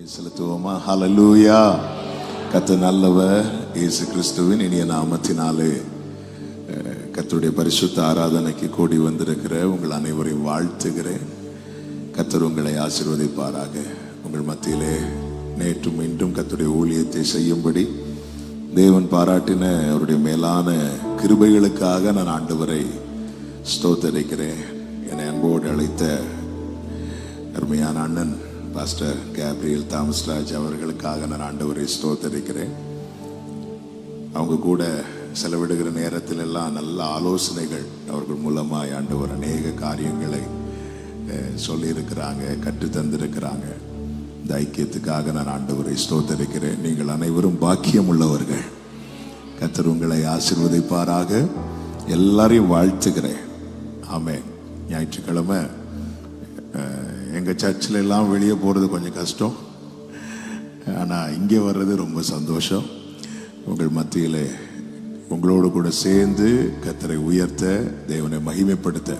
செலுத்துவோமா? ஹல்லேலூயா. கர்த்தர் நல்லவர். இயேசு கிறிஸ்துவின் இனிய நாமத்தினாலே கர்த்தருடைய பரிசுத்த ஆராதனைக்கு கூடி வந்திருக்கிற உங்கள் அனைவரையும் வாழ்த்துகிறேன். கர்த்தர் உங்களை ஆசீர்வதிப்பாராக. உங்கள் மத்தியிலே நேற்றும் இன்றும் கர்த்தருடைய ஊழியத்தை செய்யும்படி தேவன் பாராட்டின அவருடைய மேலான கிருபைகளுக்காக நான் ஆண்டவரை ஸ்தோத்தரிக்கிறேன். என்னை அன்போடு அழைத்த அருமையான அண்ணன் பாஸ்டர் கேப்ரியல் தாமஸ்ராஜ் அவர்களுக்காக நான் ஆண்டவரை ஸ்தோத்தரிக்கிறேன். அவங்க கூட செலவிடுகிற நேரத்தில் எல்லாம் நல்ல ஆலோசனைகள் அவர்கள் மூலமாக ஆண்டவர் அநேக காரியங்களை சொல்லியிருக்கிறாங்க, கற்றுத்தந்திருக்கிறாங்க. இந்த ஐக்கியத்துக்காக நான் ஆண்டவரை ஸ்தோத்தரிக்கிறேன். நீங்கள் அனைவரும் பாக்கியம் உள்ளவர்கள். கர்த்தர் உங்களை ஆசீர்வதிப்பாராக. எல்லாரையும் வாழ்த்துகிறேன். ஆமென். ஞாயிற்றுக்கிழமை எங்கள் சர்ச்சில் எல்லாம் வெளியே போகிறது கொஞ்சம் கஷ்டம், ஆனால் இங்கே வர்றது ரொம்ப சந்தோஷம். உங்கள் மத்தியில் உங்களோடு கூட சேர்ந்து கர்த்தரை உயர்த்த, தேவனை மகிமைப்படுத்த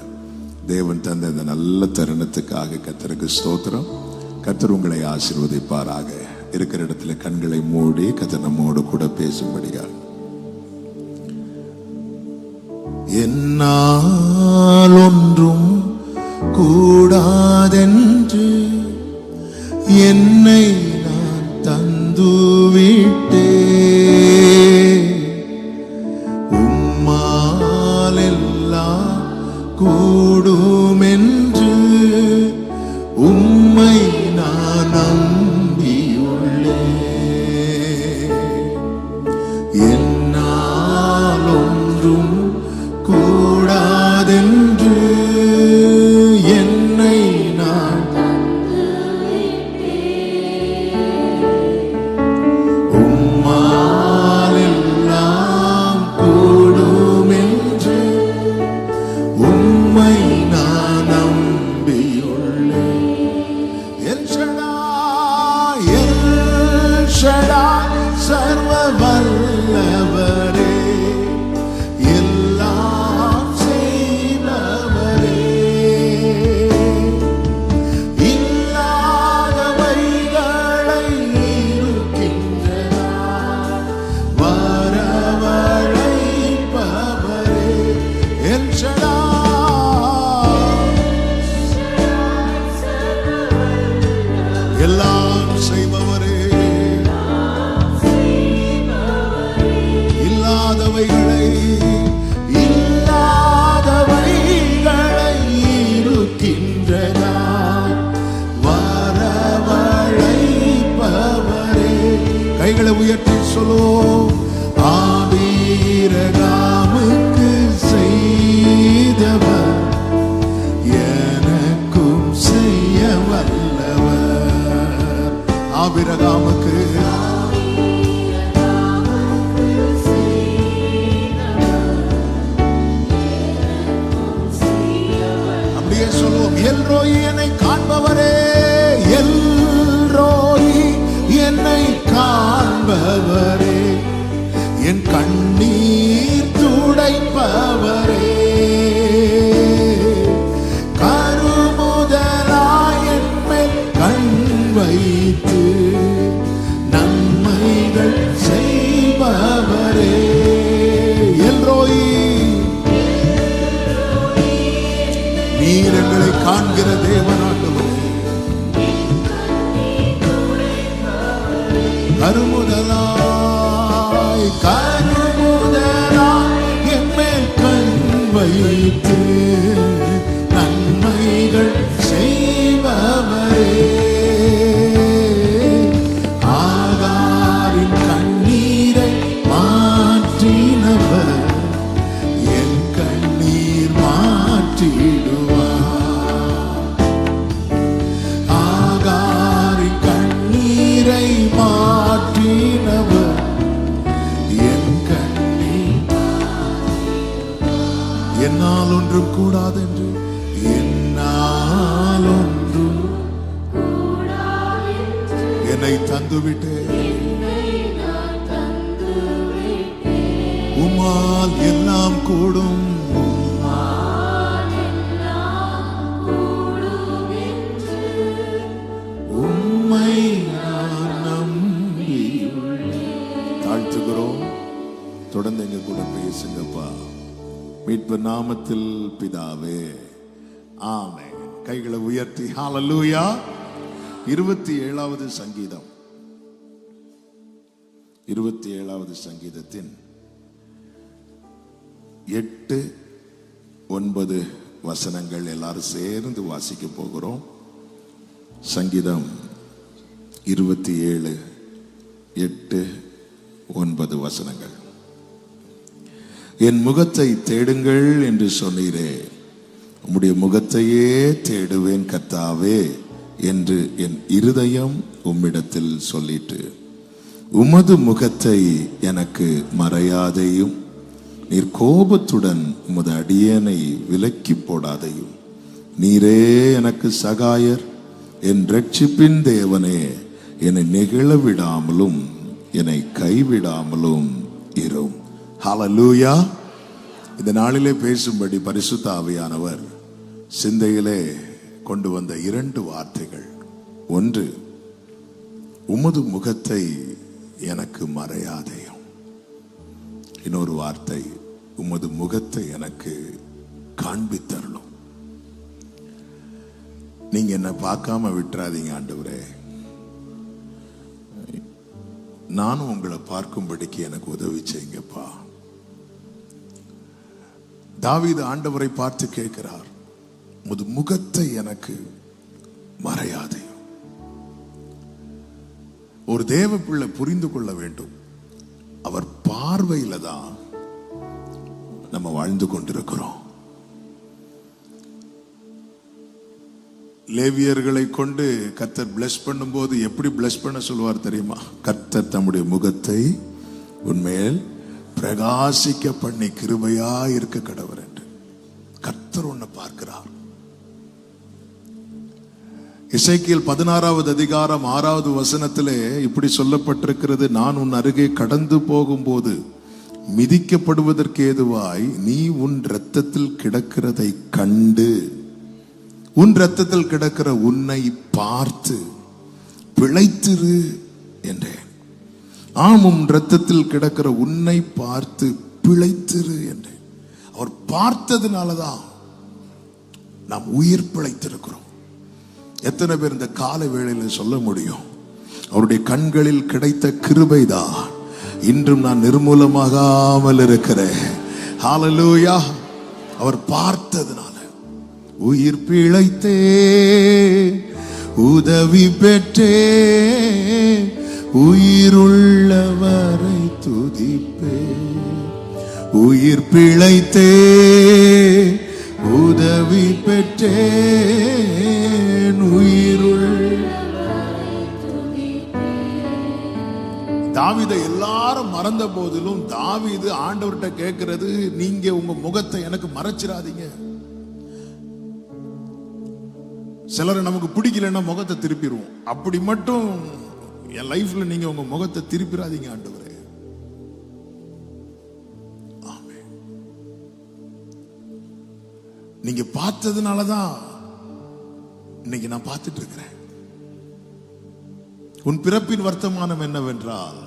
தேவன் தந்த இந்த நல்ல தருணத்துக்காக கர்த்தருக்கு ஸ்தோத்திரம். கர்த்தர் உங்களை ஆசீர்வதிப்பாராக. இருக்கிற இடத்துல கண்களை மூடி கர்த்தர் நம்மோடு கூட பேசும்படியாக. என்னால் ஒன்றும் கூடாதென்று என்னை நான் தந்துவிட்டே, உம்மால் எல்லாம் கூடுமென்று உம்மை நான் நம்பியுள்ளே. என்னால் ஒன்றும் கூடாதென்று என்னை நான் உம்மால் எல்லாம் கூடுமென்று உம்மை நான் நம்பியுள்ளேன். எல் ஷடாய், எல் ஷடாய், சர்வ வல்லவரே, எல்லாம் செய்பவரே, இல்லாதவைகளை இருக்கின்றனாய் வரவழைப்பவரே. கைகளை உயர்த்தி சொல்லுவோம். ஆபிரகாமுக்கு செய்தவர் எனக்கும் செய்ய வல்லவர். ஆபிரகாமுக்கு அப்படியே சொல்லுவோம். எல்ரோயி என்னை காண்பவரே, எல்ரோயி என்னை காண்பவரே, என் கண்ணீர் துடைப்பவரே, கருமுதலாய் என் மேல் கண் வைத்து நன்மைகள் செய்பவரே. எல்ரோயி, நீர் எங்களை காண்கிற தேவனாண்டவரே, கருமுதலாய் கருமுதலாய் என் மேல் கண் வைத்து நன்மைகள் செய்பவரே. ஆகாரின் கண்ணீரை மாற்றினவர் என் கண்ணீர் மாற்றிடுவார். ஆகாரின் கண்ணீரை மாற்றினவர் என் கண்ணீர். என்னால் ஒன்றும் கூடாதென்று, என்னால் ஒன்றும் என்னை தந்துவிட்டேன். உம்மால் எல்லாம் கூடும், உம்மை நான் தொடர்ந்து எங்க கூட பேசுங்கப்பா. மீட்பர் நாமத்தில் பிதாவே, ஆமென். கைகளை உயர்த்தி ஹல்லேலூயா. 27வது சங்கீதம், 27வது சங்கீதத்தின் 8, 9 வசனங்கள் எல்லாரும் சேர்ந்து வாசிக்க போகிறோம். சங்கீதம் 27, 8, 9 வசனங்கள். என் முகத்தை தேடுங்கள் என்று சொன்னீரே, உம்முடைய முகத்தையே தேடுவேன் கர்த்தாவே என்று என் இருதயம் உம்மிடத்தில் சொல்லிட்டு, உமது முகத்தை எனக்கு மறையாதையும், நீர் கோபத்துடன் உமது அடியேனை விலக்கி போடாதையும். நீரே எனக்கு சகாயர், என் ரட்சிப்பின் தேவனே, என்னை நெகிழ விடாமலும் என்னை கைவிடாமலும் இரும். ஹல்லேலூயா. இந்த நாளிலே பேசும்படி பரிசுத்த ஆவியானவர் சிந்தையிலே கொண்டு வந்த 2 வார்த்தைகள். ஒன்று, உமது முகத்தை எனக்கு மறையாதையும். இன்னொரு வார்த்தை, உமது முகத்தை எனக்கு காண்பித்தருளும். நீங்க என்ன பார்க்காம விட்டுறாதீங்க ஆண்டவரே, நானும் உங்களை பார்க்கும்படிக்கு எனக்கு உதவி செய்யுங்கப்பா. தாவீது ஆண்டவரை பார்த்து கேட்கிறார், உமது முகத்தை எனக்கு மறையாதே. ஒரு தேவ பிள்ளை புரிந்து கொள்ள வேண்டும், அவர் பார்வையில தான் நம்ம வாழ்ந்து கொண்டிருக்கிறோம். லேவியர்களை கொண்டு கர்த்தர் பிளஸ் பண்ணும்போது எப்படி பிளஸ் பண்ண சொல்லுவார் தெரியுமா? கர்த்தர் தம்முடைய முகத்தை உன்மேல் பிரகாசிக்க பண்ணி கிருபையா இருக்க கடவர் என்று கர்த்தர் உன்னை பார்க்கிறார். எசேக்கியேல் 16வது அதிகாரம் 6வது வசனத்திலே இப்படி சொல்லப்பட்டிருக்கிறது, நான் உன் அருகே கடந்து போகும்போது மிதிக்கப்படுவதற்கு ஏதுவாய் நீ உன் இரத்தத்தில் கிடக்கிறதை கண்டு, உன் இரத்தத்தில் கிடக்கிற உன்னை பார்த்து பிழைத்திரு என்றேன். ஆம், உன் இரத்தத்தில் கிடக்கிற உன்னை பார்த்து பிழைத்திரு என்றேன். அவர் பார்த்ததுனாலதான் நாம் உயிர் பிழைத்திருக்கிறோம். எத்தனை பேர் இந்த கால வேளையில் சொல்ல முடியும், அவருடைய கண்களில் கிடைத்த கிருபைதான் இன்றும் நான் நிர்மூலமாகாமல் இருக்கிறேன். ஹல்லேலூயா. அவர் பார்த்ததுனால உயிர் பிழைத்தே, உதவி பெற்றே, உயிருள்ளவரை துதிப்பே. உயிர் பிழைத்தே, உதவி பெற்றேன், உயிருள்ளவரை துதிப்பேன். தாவீதை எல்லாரும் மறந்த போதிலும் தாவீது ஆண்டவர்கிட்ட கேட்கிறது, நீங்க உங்க முகத்தை எனக்கு மறைச்சிடாதீங்க. சிலரை நமக்கு பிடிக்கலன்னா முகத்தை திருப்பிடுவோம். அப்படி மட்டும் என் லைஃப்ல நீங்க உங்க முகத்தை திருப்பிடாதீங்க ஆண்டவரே. ஆமென். நீங்க பார்த்ததுனாலதான் இன்னைக்கு நான் பார்த்துட்டு இருக்கிறேன். உன் பிறப்பின் வர்த்தமானம் என்னவென்றால்,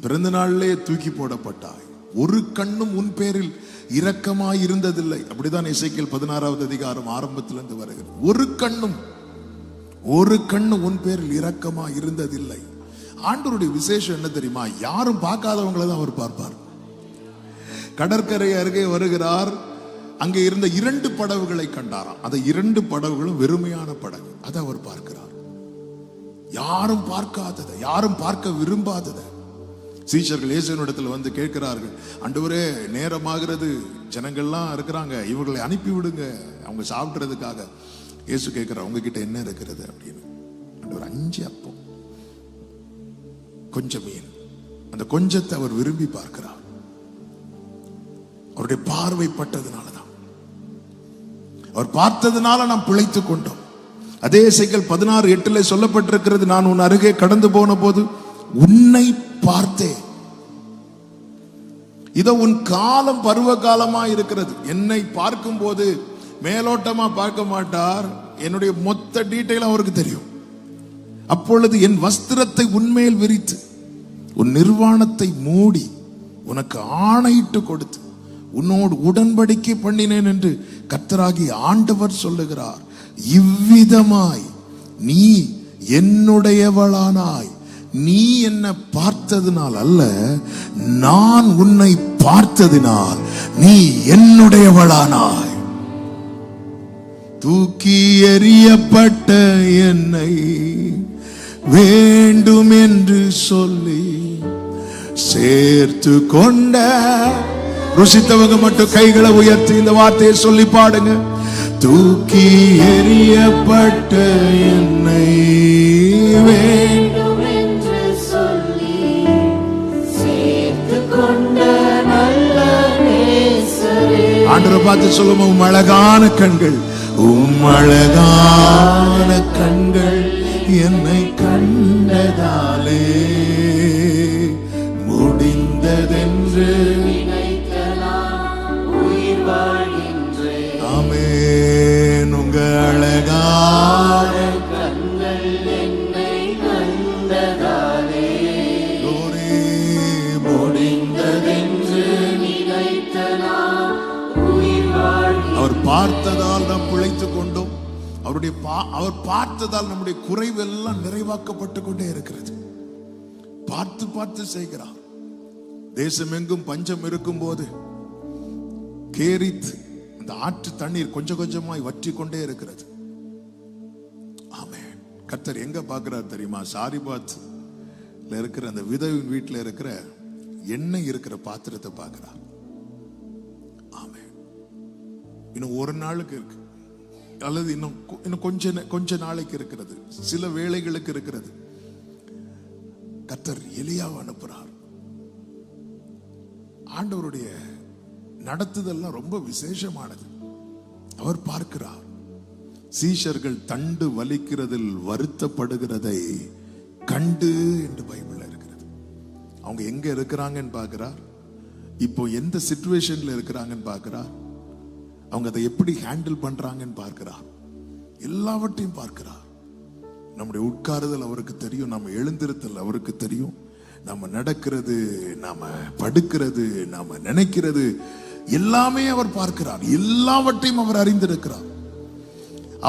பிறந்த நாளிலே தூக்கி போடப்பட்டாய், ஒரு கண்ணும் உன் பேரில் இரக்கமாய் இருந்ததில்லை. அப்படிதான் எசேக்கியேல் 16வது அதிகாரம் ஆரம்பத்திலிருந்து வருகிறது. ஒரு கண்ணு உன் பேரில் இரக்கமாய் இருந்ததில்லை. ஆண்டவருடைய விசேஷம் என்ன தெரியுமா? யாரும் பார்க்காதவங்களை தான் அவர் பார்ப்பார். கடற்கரை அருகே வருகிறார், அங்கே இருந்த 2 படகுகளை கண்டாராம். அந்த 2 படகுகளும் வெறுமையான படகு. அதை அவர் பார்க்கிறார். யாரும் பார்க்காததை, யாரும் பார்க்க விரும்பாததை. சீஷர்கள் இயேசுவினிடத்தில் வந்து கேட்கிறார்கள், ஆண்டவரே நேரமாகிறது, ஜனங்கள்லாம் இருக்கிறாங்க, இவர்களை அனுப்பி விடுங்க அவங்க சாப்பிடுறதுக்காக. இயேசு கேட்கிறார், உங்ககிட்ட என்ன இருக்கிறது அப்படின்னு. ஆண்டவர் 5 அப்பம் கொஞ்சம் மீன். அந்த கொஞ்சத்தை அவர் விரும்பி பார்க்கிறார். அவருடைய பார்வைப்பட்டதுனாலதான், அவர் பார்த்ததுனால நாம் பிழைத்துக் கொண்டோம். அதே எசேக்கியேல் 16:8 சொல்லப்பட்டிருக்கிறது, நான் உன் அருகே கடந்து போன போது உன்னை பார்த்தேன். இதோ உன் காலம் பருவ காலமா இருக்கிறது. என்னை பார்க்கும் போது மேலோட்டமா பார்க்க மாட்டார், என்னுடைய மொத்த டீட்டெயில் அவருக்கு தெரியும். அப்பொழுது என் வஸ்திரத்தை உன்மேல் விரித்து உன் நிர்வாணத்தை மூடி உனக்கு ஆணையிட்டு கொடுத்து உன்னோடு உடன்படிக்கை பண்ணினேன் என்று கர்த்தராகி ஆண்டவர் சொல்லுகிறார். இவ்விதமாய் நீ என்னுடையவளானாய். நீ என்ன பார்த்ததினால் அல்ல, நான் உன்னை பார்த்ததினால் நீ என்னுடையவளானாய். தூக்கி எறியப்பட்ட என்னை வேண்டும் என்று சொல்லி சேர்த்து கொண்ட. ருசித்தவங்க மட்டும் கைகளை உயர்த்தி இந்த வார்த்தையை சொல்லி பாடுங்க. தூக்கி எறியப்பட்ட என்னை வேண்டும் என்று சொல்லி சேர்த்து கொண்ட நல்ல நேசரே. ஆண்டவரை பார்த்து சொல்லுங்க, உம் அழகான கண்கள், உம் அழகான கண்கள் என்னை கண்டதாலே முடிந்ததென்று உயிர் வாழ்கின்றேன். ஆமென். உங்க அழகான கண்கள் என்னை கண்டதாலே முடிந்ததென்று உயிர் வாழ்கின்றேன். அவர் பார்த்ததால் நாம் பிழைத்துக் கொண்டோம். அவர் பார்த்ததால் நம்முடைய குறைவெல்லாம் நிறைவாக்கப்பட்டு கொண்டே இருக்கிறது. பார்த்து பார்த்து செய்கிறார். தேசம் எங்கும் பஞ்சம் இருக்கும் போது கேரித் அந்த ஆற்று தண்ணீர் கொஞ்சம் கொஞ்சமாய் வற்றி கொண்டே இருக்கிறது. ஆமென். கர்த்தர் எங்க பார்க்கிறார் தெரியுமா? சாரிபாத்ல இருக்கிற அந்த விதவின் வீட்டில் இருக்கிற எண்ணெய் இருக்கிற பாத்திரத்தை பார்க்கிறார். ஆமென். இன்னும் ஒரு நாளுக்கு இருக்கு, அல்லது இன்னும் கொஞ்ச நாளைக்கு இருக்கிறது, சில வேளைகளுக்கு இருக்கிறது. கர்த்தர் எலியாவை அனுப்புறார். ஆண்டவருடைய நடத்துதெல்லாம் ரொம்ப விசேஷமானது. அவர் பார்க்கிறார். சீஷர்கள் தண்டு வலிக்கிறதில் வருத்தப்படுகிறதை கண்டு என்று பைபிள்ல இருக்கிறது. அவங்க எங்க இருக்கிறாங்கன்னு பார்க்கிறார். இப்போ எந்த சிச்சுவேஷன்ல இருக்கிறாங்கன்னு பார்க்கிறார். அவங்க அதை எப்படி ஹேண்டில் பண்றாங்கன்னு பார்க்கிறார். எல்லாவற்றையும் பார்க்கிறார். நம்முடைய உட்காருதல் அவருக்கு தெரியும், நம்ம எழுந்திருத்தல் அவருக்கு தெரியும், நம்ம நடக்கிறது, நாம படுக்கிறது, நாம நினைக்கிறது எல்லாமே அவர் பார்க்கிறார். எல்லாவற்றையும் அவர் அறிந்திருக்கிறார்.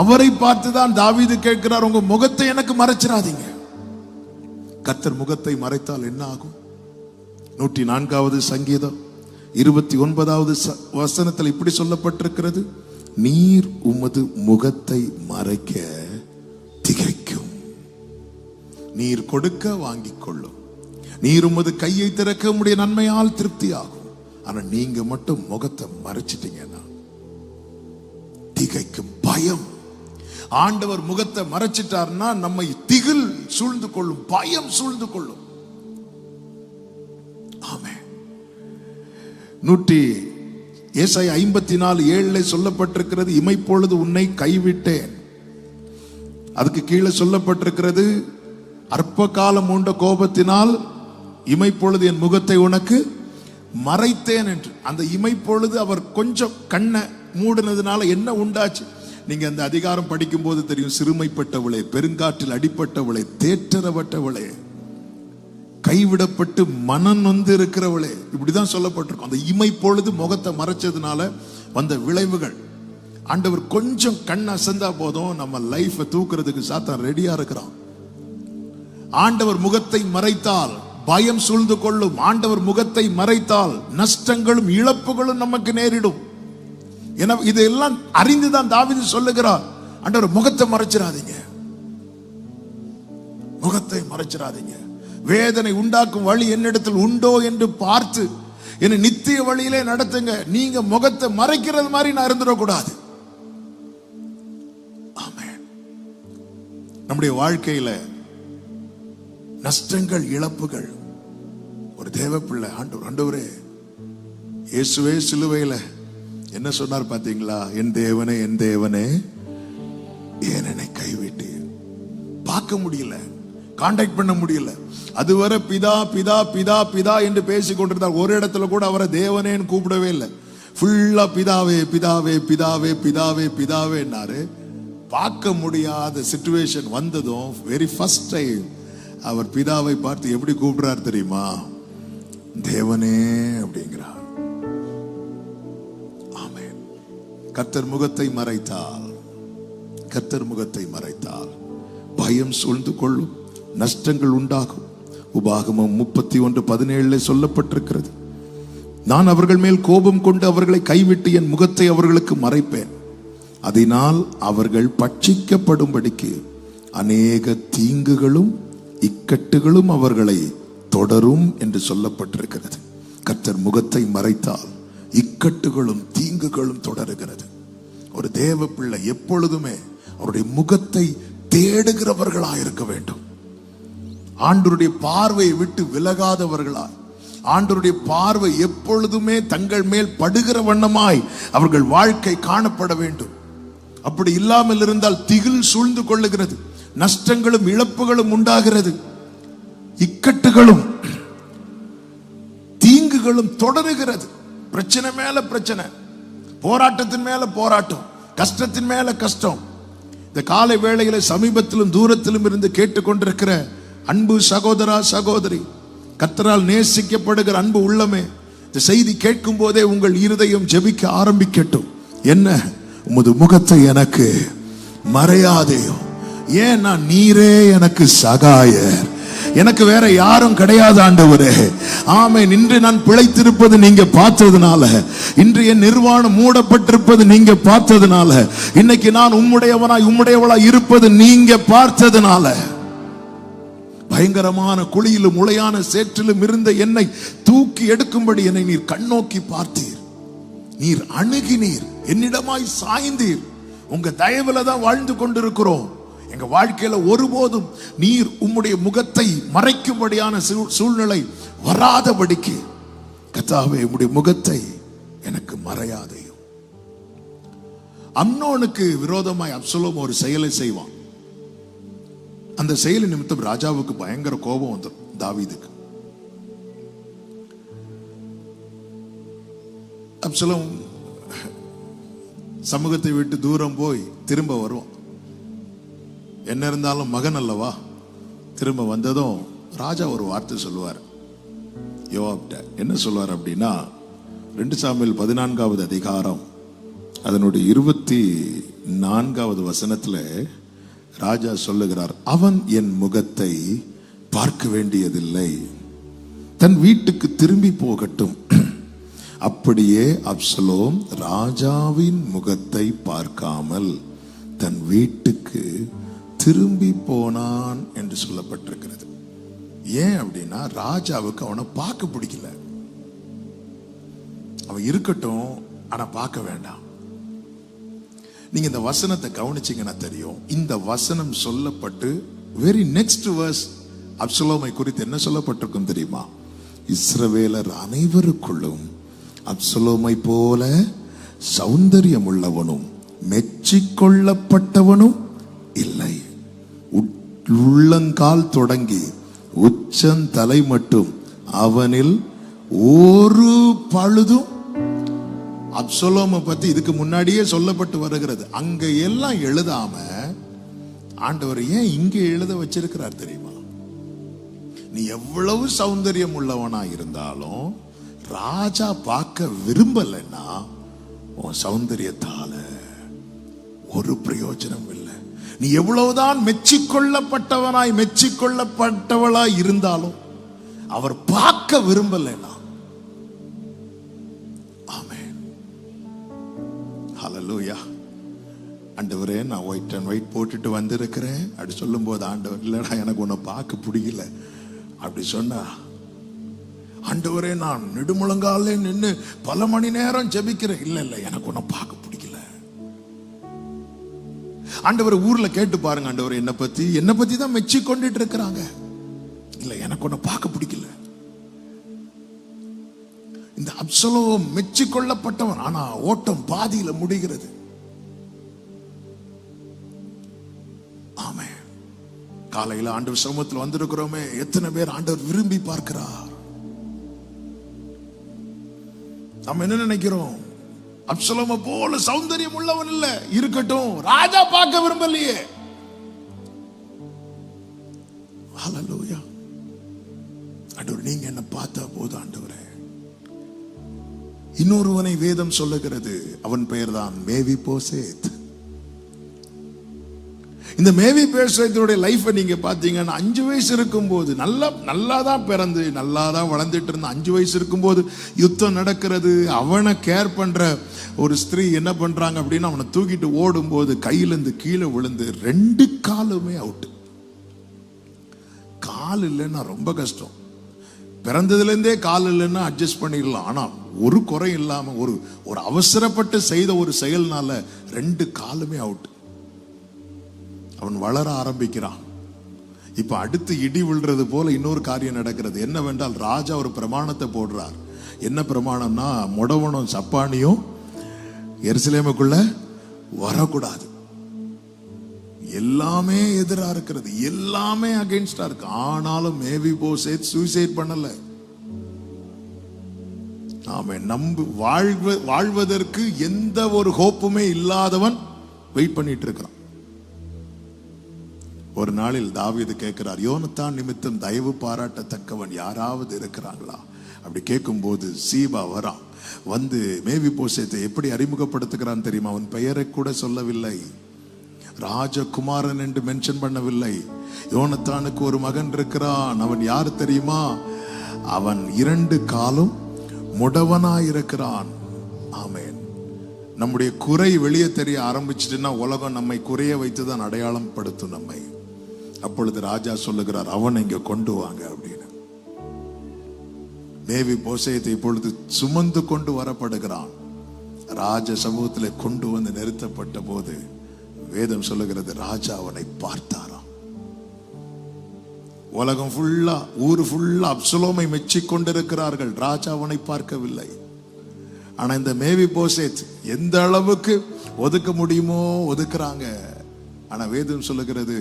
அவரை பார்த்துதான் தாவீது கேட்கிறார், உங்க முகத்தை எனக்கு மறைச்சிடாதீங்க. கர்த்தர் முகத்தை மறைத்தால் என்ன ஆகும்? 104வது சங்கீதம் 29வது வசனத்தில் இப்படி சொல்லப்பட்டிருக்கிறது, நீர் உமது முகத்தை மறைக்க திகைக்கும், நீர் கொடுக்க வாங்கிக் கொள்ளும், நீர் உமது கையை திறக்க உம்முடைய நன்மையால் திருப்தி ஆகும். ஆனா நீங்க மட்டும் முகத்தை மறைச்சிட்டீங்கன்னா திகைக்கும். பயம். ஆண்டவர் முகத்தை மறைச்சிட்டார்னா நம்மை திகில் சூழ்ந்து கொள்ளும், பயம் சூழ்ந்து கொள்ளும். ஆமென். ஏசாயா 54:7 சொல்லப்பட்டிருக்கிறது, இமைப்பொழுது உன்னை கைவிட்டேன். அதுக்கு கீழே சொல்லப்பட்டிருக்கிறது, அற்ப காலம் உண்ட கோபத்தினால் இமைப்பொழுது என் முகத்தை உனக்கு மறைத்தேன் என்று. அந்த இமைப்பொழுது அவர் கொஞ்சம் கண்ணை மூடினதுனால என்ன உண்டாச்சு? நீங்க அந்த அதிகாரம் படிக்கும் போது தெரியும். சிறுமைப்பட்டவளே, பெருங்காற்றில் அடிப்பட்டவளே, தேற்றரவட்டவளே, கைவிடப்பட்டு மனம் நொந்து இருக்கிறவளே, இப்படிதான் சொல்லப்பட்டிருக்கும். அந்த இமைப்பொழுது முகத்தை மறைச்சதுனால வந்த விளைவுகள். ஆண்டவர் கொஞ்சம் கண் அசந்தா போதும் நம்ம லைஃபை தூக்குறதுக்கு சாத்தான் ரெடியா இருக்கிறான். ஆண்டவர் முகத்தை மறைத்தால் பயம் சூழ்ந்து கொள்ளும். ஆண்டவர் முகத்தை மறைத்தால் நஷ்டங்களும் இழப்புகளும் நமக்கு நேரிடும். இதெல்லாம் அறிந்துதான் தாவீது சொல்லுகிறார், ஆண்டவர் முகத்தை மறைச்சிடாதீங்க, முகத்தை மறைச்சிடாதீங்க. வேதனை உண்டாக்கும் வழி என்னிடத்தில் உண்டோ என்று பார்த்து என்னை நித்திய வழியிலே நடத்துங்க. நீங்க முகத்தை மறைக்கிறது மாதிரி நான் இருந்துடக்கூடாது. ஆமென். நம்முடைய வாழ்க்கையில நஷ்டங்கள், இழப்புகள். ஒரு தேவ பிள்ளை ஆண்டவரே, இயேசுவே சிலுவையில என்ன சொன்னார் பாத்தீங்களா? என் தேவனே, என் தேவனே, ஏன் என்னை கைவிட்டீர்? பார்க்க முடியல, கான்டாக்ட் பண்ண முடியல. அதுவரை பிதா பிதா பிதா பிதா என்று பேசிக் கொண்டிருந்தார். ஒரு இடத்துல கூட அவரை தேவனேன்னு கூப்பிடவே இல்லை. ஃபுல்லா பிதாவே பிதாவே பிதாவே பிதாவே பிதாவேன்னாரு. பார்க்க முடியாத சிச்சுவேஷன் வந்ததும் வெரி ஃபர்ஸ்ட் டைம் அவர் பிதாவை பார்த்து எப்படி கூப்பிடுறார் தெரியுமா? தேவனே அப்படிங்கிறார். ஆமென். கர்த்தர் முகத்தை மறைத்தால், கர்த்தர் முகத்தை மறைத்தால் பயம் சூழ்ந்து கொள்ளும், நஷ்டங்கள் உண்டாகும். உபாகமம் 31:17 சொல்லப்பட்டிருக்கிறது. நான் அவர்கள் மேல் கோபம் கொண்டு அவர்களை கைவிட்டு என் முகத்தை அவர்களுக்கு மறைப்பேன், அதனால் அவர்கள் பட்சிக்கப்படும்படிக்கு அநேக தீங்குகளும் இக்கட்டுகளும் அவர்களை தொடரும் என்று சொல்லப்பட்டிருக்கிறது. கர்த்தர் முகத்தை மறைத்தால் இக்கட்டுகளும் தீங்குகளும் தொடருகிறது. ஒரு தேவ பிள்ளை எப்பொழுதுமே அவருடைய முகத்தை தேடுகிறவர்களாய் இருக்க வேண்டும். ஆண்டவருடைய பார்வையை விட்டு விலகாதவர்களாய், ஆண்டவருடைய பார்வை எப்பொழுதுமே தங்கள் மேல் படுகிற வண்ணமாய் அவர்கள் வாழ்க்கை காணப்பட வேண்டும். அப்படி இல்லாமல் இருந்தால் திகில் சூழ்ந்து கொள்ளுகிறது, நஷ்டங்களும் இழப்புகளும் உண்டாகிறது, இக்கட்டுகளும் தீங்குகளும் தொடருகிறது. பிரச்சனை மேல பிரச்சனை, போராட்டத்தின் மேல போராட்டம், கஷ்டத்தின் மேல கஷ்டம். இந்த காலை வேளையில சமீபத்திலும் தூரத்திலும் இருந்து கேட்டுக்கொண்டிருக்கிற அன்பு சகோதரா சகோதரி, கர்த்தரால் நேசிக்கப்படுகிற அன்பு உள்ளமே, இந்த செய்தி கேட்கும் போதே உங்கள் இருதயம் ஜெபிக்க ஆரம்பிக்கட்டும். என்ன, உமது முகத்தை எனக்கு மறையாதேயோ. ஏன்னா நீரே எனக்கு சகாயர், எனக்கு வேற யாரும் கிடையாது ஆண்டவரே. ஆமென். இன்று நான் பிழைத்திருப்பது நீங்க பார்த்ததுனால, இன்று என் நிர்வாணம் மூடப்பட்டிருப்பது நீங்க பார்த்ததுனால, இன்னைக்கு நான் உம்முடையவனாய் உம்முடையவளாய் இருப்பது நீங்க பார்த்ததுனால, பயங்கரமான குழியிலும் முளையான சேற்றிலும் இருந்த என்னை தூக்கி எடுக்கும்படி என்னை நீர் கண்ணோக்கி பார்த்தீர், நீர் அணுகினீர், என்னிடமாய் சாய்ந்தீர். உங்க தயவுல தான் வாழ்ந்து கொண்டிருக்கிறோம். எங்க வாழ்க்கையில ஒருபோதும் நீர் உம்முடைய முகத்தை மறைக்கும்படியான சூழ்நிலை வராதபடிக்கு கர்த்தாவே உம்முடைய முகத்தை எனக்கு மறையாதேயும். அம்னோனுக்கு விரோதமாய் அப்சலோம் ஒரு செயலை செய்வான். அந்த செயலின் நிமித்தம் ராஜாவுக்கு பயங்கர கோபம் வந்துடும் தாவீதுக்கு. அப்சலோம் சமூகத்தை விட்டு தூரம் போய் திரும்ப வருவான். என்ன இருந்தாலும் மகன் அல்லவா. திரும்ப வந்ததும் ராஜா ஒரு வார்த்தை சொல்லுவார் யோவாப்ட. என்ன சொல்லுவார் அப்படின்னா, 2 சாமுவேல் 14வது அதிகாரம் அதனுடைய 24வது வசனத்துல ராஜா சொல்லுகிறார், அவன் என் முகத்தை பார்க்க வேண்டியதில்லை, தன் வீட்டுக்கு திரும்பி போகட்டும். அப்படியே அப்சலோம் ராஜாவின் முகத்தை பார்க்காமல் தன் வீட்டுக்கு திரும்பி போனான் என்று சொல்லப்பட்டிருக்கிறது. ஏன் அப்படின்னா, ராஜாவுக்கு அவனை பார்க்க பிடிக்கல. அவன் இருக்கட்டும், ஆனா பார்க்க வேண்டாம். நீங்க இந்த வசனத்தை கவனிச்சீங்கன்னா தெரியும், இந்த வசனம் சொல்லப்பட்டு வெரி நெக்ஸ்ட் வேர்ஸ் அப்சலோமை குறித்து என்ன சொல்லப்பட்டிருக்கும் தெரியுமா? இஸ்ரவேலர் அனைவருக்குள்ளும் அப்சலோமை போல சௌந்தரியம் உள்ளவனும் மெச்சிக்கொள்ளப்பட்டவனும் இல்லை. உள்ளங்கால் தொடங்கி உச்சந்தலை மட்டும் அவனில் ஒரு பழுதும். அப்சலோமை பத்தி இதுக்கு முன்னாடியே சொல்லப்பட்டு வருகிறது. அங்க எல்லாம் எழுதாம ஆண்டவர் ஏன் இங்க எழுத வச்சிருக்கிறார் தெரியுமா? நீ எவ்வளவு சௌந்தரியம் உள்ளவனா இருந்தாலும் ராஜா பார்க்க விரும்பலன்னா உன் சௌந்தரியத்தால ஒரு பிரயோஜனம் இல்லை. நீ எவ்வளவுதான் மெச்சிக்கொள்ளப்பட்டவனாய் மெச்சிக்கொள்ளப்பட்டவளாய் இருந்தாலும் அவர் பார்க்க விரும்பலன்னா, ஆமென், ஹல்லேலூயா. ஆண்டவரே, நான் ஒயிட் அண்ட் ஒயிட் போட்டுட்டு வந்திருக்கிறேன் அப்படி சொல்லும் போது, ஆண்டவர் இல்லடா எனக்கு உன்னை பார்க்க பிடிக்கல அப்படி சொன்னா, ஆண்டவரே நான் நெடுமுழங்காலே நின்று பல மணி நேரம் ஜெபிக்கிறேன், இல்ல இல்ல எனக்கு உன்னை பார்க்க பிடிக்கல. ஆண்டவர் ஊர்ல கேட்டு பாருங்க, ஆண்டவர் என்னை பத்தி தான் மெச்சி கொண்டுட்டு இருக்கிறாங்க, இல்ல எனக்கு உன்னை பார்க்க பிடிக்கல. இந்த அப்சலோம் மெச்சி கொள்ளப்பட்டவன், ஆனா ஓட்டம் பாதியில முடிகிறது. ஆமென். காலையில ஆண்டவர் சமூகத்தில் வந்திருக்கிறோமே, எத்தனை பேர் ஆண்டவர் விரும்பி பார்க்கிறார்? நம்ம என்ன நினைக்கிறோம்? அப்சலோமை போல சௌந்தரியம் உள்ளவன் இல்ல, இருக்கட்டும், ராஜா பார்க்க விரும்பலையே. ஹல்லேலூயா. ஆண்டவர் நீங்க என்ன பார்த்தா போதும் ஆண்டவரே. இன்னொருவனை வேதம் சொல்லுகிறது, அவன் பெயர் தான் மேவிபோசேத். இந்த மேவிபோசேத்துடைய லைஃப் நீங்க பாத்தீங்கன்னா 5 வயசு இருக்கும்போது நல்லா தான் பிறந்து நல்லா தான் வளர்ந்துட்டு இருந்த 5 வயசு இருக்கும்போது யுத்தம் நடக்கிறது. அவனை கேர் பண்ற ஒரு ஸ்திரீ என்ன பண்றாங்க அப்படின்னா, அவனை தூக்கிட்டு ஓடும்போது கையிலிருந்து கீழே விழுந்து 2 காலுமே அவுட். கால் இல்லைன்னா ரொம்ப கஷ்டம். பிறந்ததுல இருந்தே கால் இல்லைன்னா அட்ஜஸ்ட் பண்ணிடலாம். ஆனா ஒரு குறை இல்லாம ஒரு அவசரப்பட்டு செய்த ஒரு செயல்னால 2 காலுமே அவுட். அவன் வளர ஆரம்பிக்கிறான். இப்ப அடுத்து இடி விழுறது போல இன்னொரு காரியம் நடக்கிறது. என்னவென்றால், ராஜா ஒரு பிரமாணத்தை போடுறார். என்ன பிரமாணம்னா, முடவனும் சப்பானியும் எருசலேமுக்குள்ள வரக்கூடாது. எல்லாமே எதிரா இருக்கிறது, எல்லாமே அகைன்ஸ்டா இருக்கு. ஆனாலும் மேவிபோசேத் சூசைட் பண்ணல. அவன் வாழ்வதற்கு எந்த ஒரு ஹோப்புமே இல்லாதவன் வெயிட் பண்ணிட்டு இருக்கிறான். ஒரு நாளில் தாவீது கேட்கிறார், யோனத்தான் நிமித்தம் தயவு பாராட்டத்தக்கவன் யாராவது இருக்கிறாங்களா? அப்படி கேட்கும்போது சீபா வரான். வந்து மேவிபோசேத்தை எப்படி அறிமுகப்படுத்துகிறான் தெரியுமா? அவன் பெயரை கூட சொல்லவில்லை, ராஜகுமாரன் என்று மென்ஷன் பண்ணவில்லை. யோனத்தானுக்கு ஒரு மகன் இருக்கிறான். அவன் யார் தெரியுமா? அவன் 2 காலும் முடவனாயிருக்கிறான். ஆமென். நம்முடைய குறை வெளியே தெரிய ஆரம்பிச்சுட்டுன்னா உலகம் நம்மை குறைய வைத்துதான் அடையாளம் படுத்தும் நம்மை. அப்பொழுது ராஜா சொல்லுகிறார், அவன் இங்க கொண்டு வாங்க அப்படின்னு. மேவிபோசேத்தை இப்பொழுது சுமந்து கொண்டு வரப்படுகிறான். ராஜ சமூகத்தில் கொண்டு வந்து நிறுத்தப்பட்ட போது வேதம் சொல்லுகிறது, ராஜா அவனை பார்த்தாராம். உலகம் ஃபுல்லா, ஊர் ஃபுல்லா அப்சலோமை மெச்சிக் கொண்டிருக்கிறார்கள். ராஜா அவனை பார்க்கவில்லை. ஆனா இந்த மேவிபோசேத் எந்த அளவுக்கு ஒதுக்க முடியுமோ ஒதுக்குறாங்க. ஆனா வேதம் சொல்லுகிறது,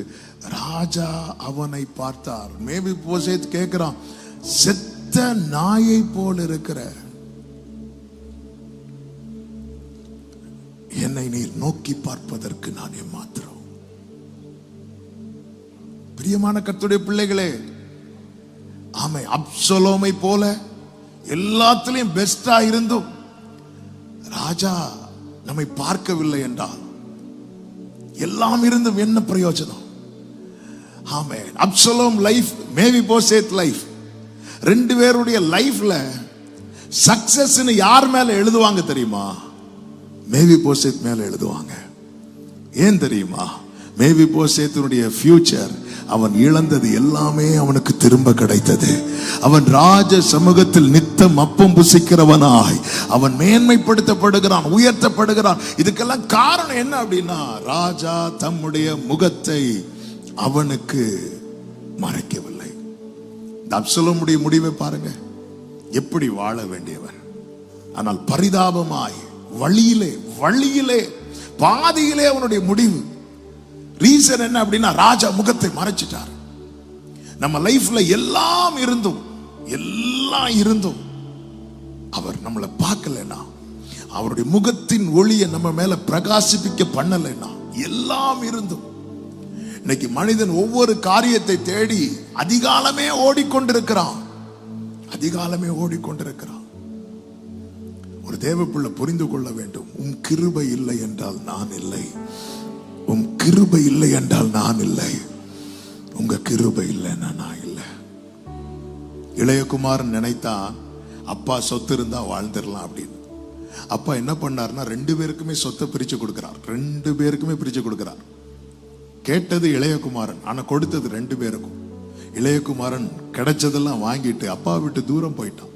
ராஜா அவனை பார்த்தார். மேவிபோசேத் கேட்கிறான், செத்த நாயை போல் இருக்கிற என்னை நீர் நோக்கி பார்ப்பதற்கு நான் ஏமாத்திரம். பிரியமான கர்த்தருடைய பிள்ளைகளே, ஆமை அப்சலோமை போல எல்லாத்திலையும் பெஸ்டா இருந்தும் ராஜா நம்மை பார்க்கவில்லை என்றால் எல்லாம் இருந்தும் என்ன பிரயோஜனம்? ஆமென். அப்சலோம் லைஃப், மேவிபோசேத் லைஃப், 2 பேருடைய லைஃப்ல சக்சஸ் யார் மேல எழுதுவாங்க தெரியுமா? மேவிபோசேத் மேல எழுதுவாங்க. ஏன் தெரியுமா? மேவிபோசேத்தினுடைய ஃபியூச்சர், அவன் இழந்தது எல்லாமே அவனுக்கு திரும்ப கிடைத்தது. அவன் ராஜ சமூகத்தில் நித்தம் அப்பம் புசிக்கிறவனாய் அவன் மேன்மைப்படுத்தப்படுகிறான், உயர்த்தப்படுகிறான். இதுக்கெல்லாம் காரணம் என்ன அப்படின்னா, ராஜா தம்முடைய முகத்தை அவனுக்கு மறைக்கவில்லை. அப்சலோமுடைய முடிவை பாருங்க, எப்படி வாழ வேண்டியவன். ஆனால் பரிதாபமாய் வழியிலே பாதியிலே அவனுடைய முடிவு. ரீசன் என்ன அப்படின்னா, ராஜா முகத்தை மறைச்சிட்டார். நம்ம லைஃப்ல எல்லாம் இருந்தும் அவர் நம்மளை பார்க்கலன்னா, அவருடைய முகத்தின் ஒளியை நம்ம மேல பிரகாசிப்பிக்க பண்ணலைன்னா, எல்லாம் இருந்தும் இன்னைக்கு மனிதன் ஒவ்வொரு காரியத்தை தேடி அதிகாலமே ஓடிக்கொண்டிருக்கிறான். ஒரு தேவப்பிள்ளை புரிந்து கொள்ள வேண்டும், உம் கிருபை இல்லை என்றால் நான் இல்லை. உம் கிருபை இல்லை என்றால் நான் இல்லை. உங்க கிருபை இல்லைன்னா நான் இல்லை. இளையகுமாரன் நினைத்தா அப்பா சொத்து இருந்தா வாழ்ந்துடலாம் அப்படின்னு. அப்பா என்ன பண்ணார்னா, 2 பேருக்குமே சொத்தை பிரிச்சு கொடுக்கிறார். 2 பேருக்குமே பிரிச்சு கொடுக்கிறார். கேட்டது இளையகுமாரன், ஆனா கொடுத்தது 2 பேருக்கும். இளையகுமாரன் கிடைச்சதெல்லாம் வாங்கிட்டு அப்பா விட்டு தூரம் போயிட்டான்.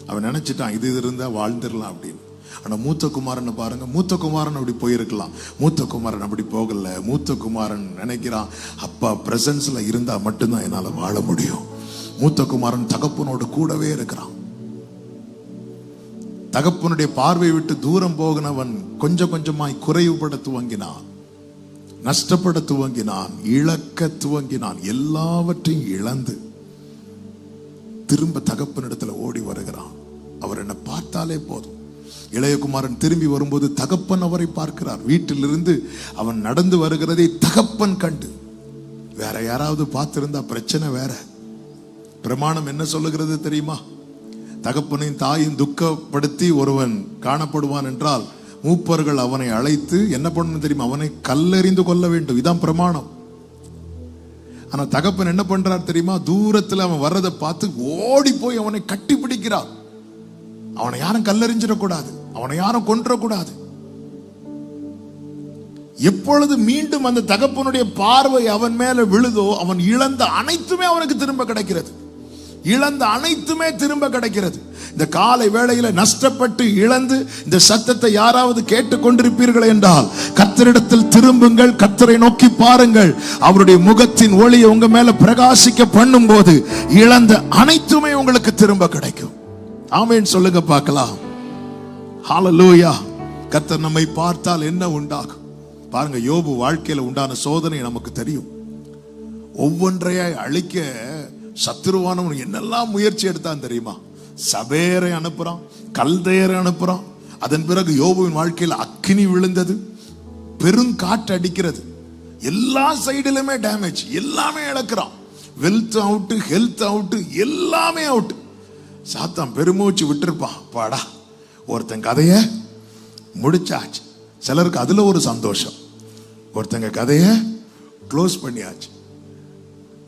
அவன் நினைச்சிட்டான் இது இருந்தா வாழ்ந்துடலாம் அப்படின்னு. ஆனா மூத்த குமாரனை பாருங்க, மூத்த குமாரன் அப்படி போயிருக்கலாம், மூத்த குமாரன் அப்படி போகல. மூத்த குமாரன் நினைக்கிறான், அப்பா பிரசன்ஸ்ல இருந்தா மட்டும்தான் என்னால வாழ முடியும். மூத்த குமாரன் தகப்பனோடு கூடவே இருக்கிறான். தகப்பனுடைய பார்வை விட்டு தூரம் போகினவன் கொஞ்சம் கொஞ்சமாய் குறைவுபட துவங்கினான், நஷ்டப்பட துவங்கினான், இழக்க துவங்கினான். எல்லாவற்றையும் இழந்து திரும்ப தகப்பனிடத்துல ஓடி வருகிறான். அவர் என்ன பார்த்தாலே போதும். இளையகுமாரன் திரும்பி வரும்போது தகப்பன் அவரை பார்க்கிறார். வீட்டிலிருந்து அவன் நடந்து வருகிறதை தகப்பன் கண்டு, வேற யாராவது பார்த்திருந்தா பிரச்சனை வேற. பிரமாணம் என்ன சொல்லுகிறது தெரியுமா? தகப்பனையும் தாயும் துக்கப்படுத்தி ஒருவன் காணப்படுவான் என்றால் மூப்பர்கள் அவனை அழைத்து என்ன பண்ணணும் தெரியுமா? அவனை கல்லெறிந்து கொள்ள வேண்டும். இதான் பிரமாணம். ஆனா தகப்பன் என்ன பண்றார் தெரியுமா? தூரத்தில் அவன் வர்றதை பார்த்து ஓடி போய் அவனை கட்டி பிடிக்கிறார். அவனை யாரும் கல்லெறிஞ்சிடக்கூடாது, அவனை யாரும் கொன்றக்கூடாது. எப்பொழுது மீண்டும் அந்த தகப்பனுடைய பார்வை அவன் மேல விழுதோ அவன் இழந்த அனைத்துமே அவனுக்கு திரும்ப கிடைக்கிறது. இழந்த அனைத்துமே திரும்ப கிடைக்கிறது. இந்த காலை வேளையில நஷ்டப்பட்டு இழந்து இந்த சத்தத்தை யாராவது கேட்டுக் கொண்டிருப்பீர்கள் என்றால் கர்த்தரிடத்தில் திரும்புங்கள், கர்த்தரை நோக்கி பாருங்கள். அவருடைய முகத்தின் ஒளியை உங்க மேல பிரகாசிக்க பண்ணும் போது இழந்த அனைத்துமே உங்களுக்கு திரும்ப கிடைக்கும். ஆமென் சொல்லுங்க பார்க்கலாம். ஹல்லேலூயா. கர்த்தர் நம்மை பார்த்தால் என்ன உண்டாகும் பாருங்க. யோபு வாழ்க்கையில உண்டான சோதனை நமக்கு தெரியும். ஒவ்வொன்றையாய் அழிக்க சத்துருவானவன் என்னெல்லாம் முயற்சி எடுத்தான் தெரியுமா? சபேரை அனுப்புறான், கல்தையரை அனுப்புறான். அதன் பிறகு யோபுவின் வாழ்க்கையில் அக்கினி விழுந்தது, பெருங்காற்று அடிக்கிறது, எல்லா சைடிலுமே டேமேஜ், எல்லாமே இழக்கிறான். வெல்த் அவுட், ஹெல்த் அவுட், எல்லாமே அவுட். சாத்தான் பெருமூச்சு விட்டுருப்பான். பாடா ஒருத்தன் கதைய முடிச்சாச்சு. சிலருக்கு அதுல ஒரு சந்தோஷம். ஒருத்தங்க கதைய க்ளோஸ் பண்ணியாச்சு.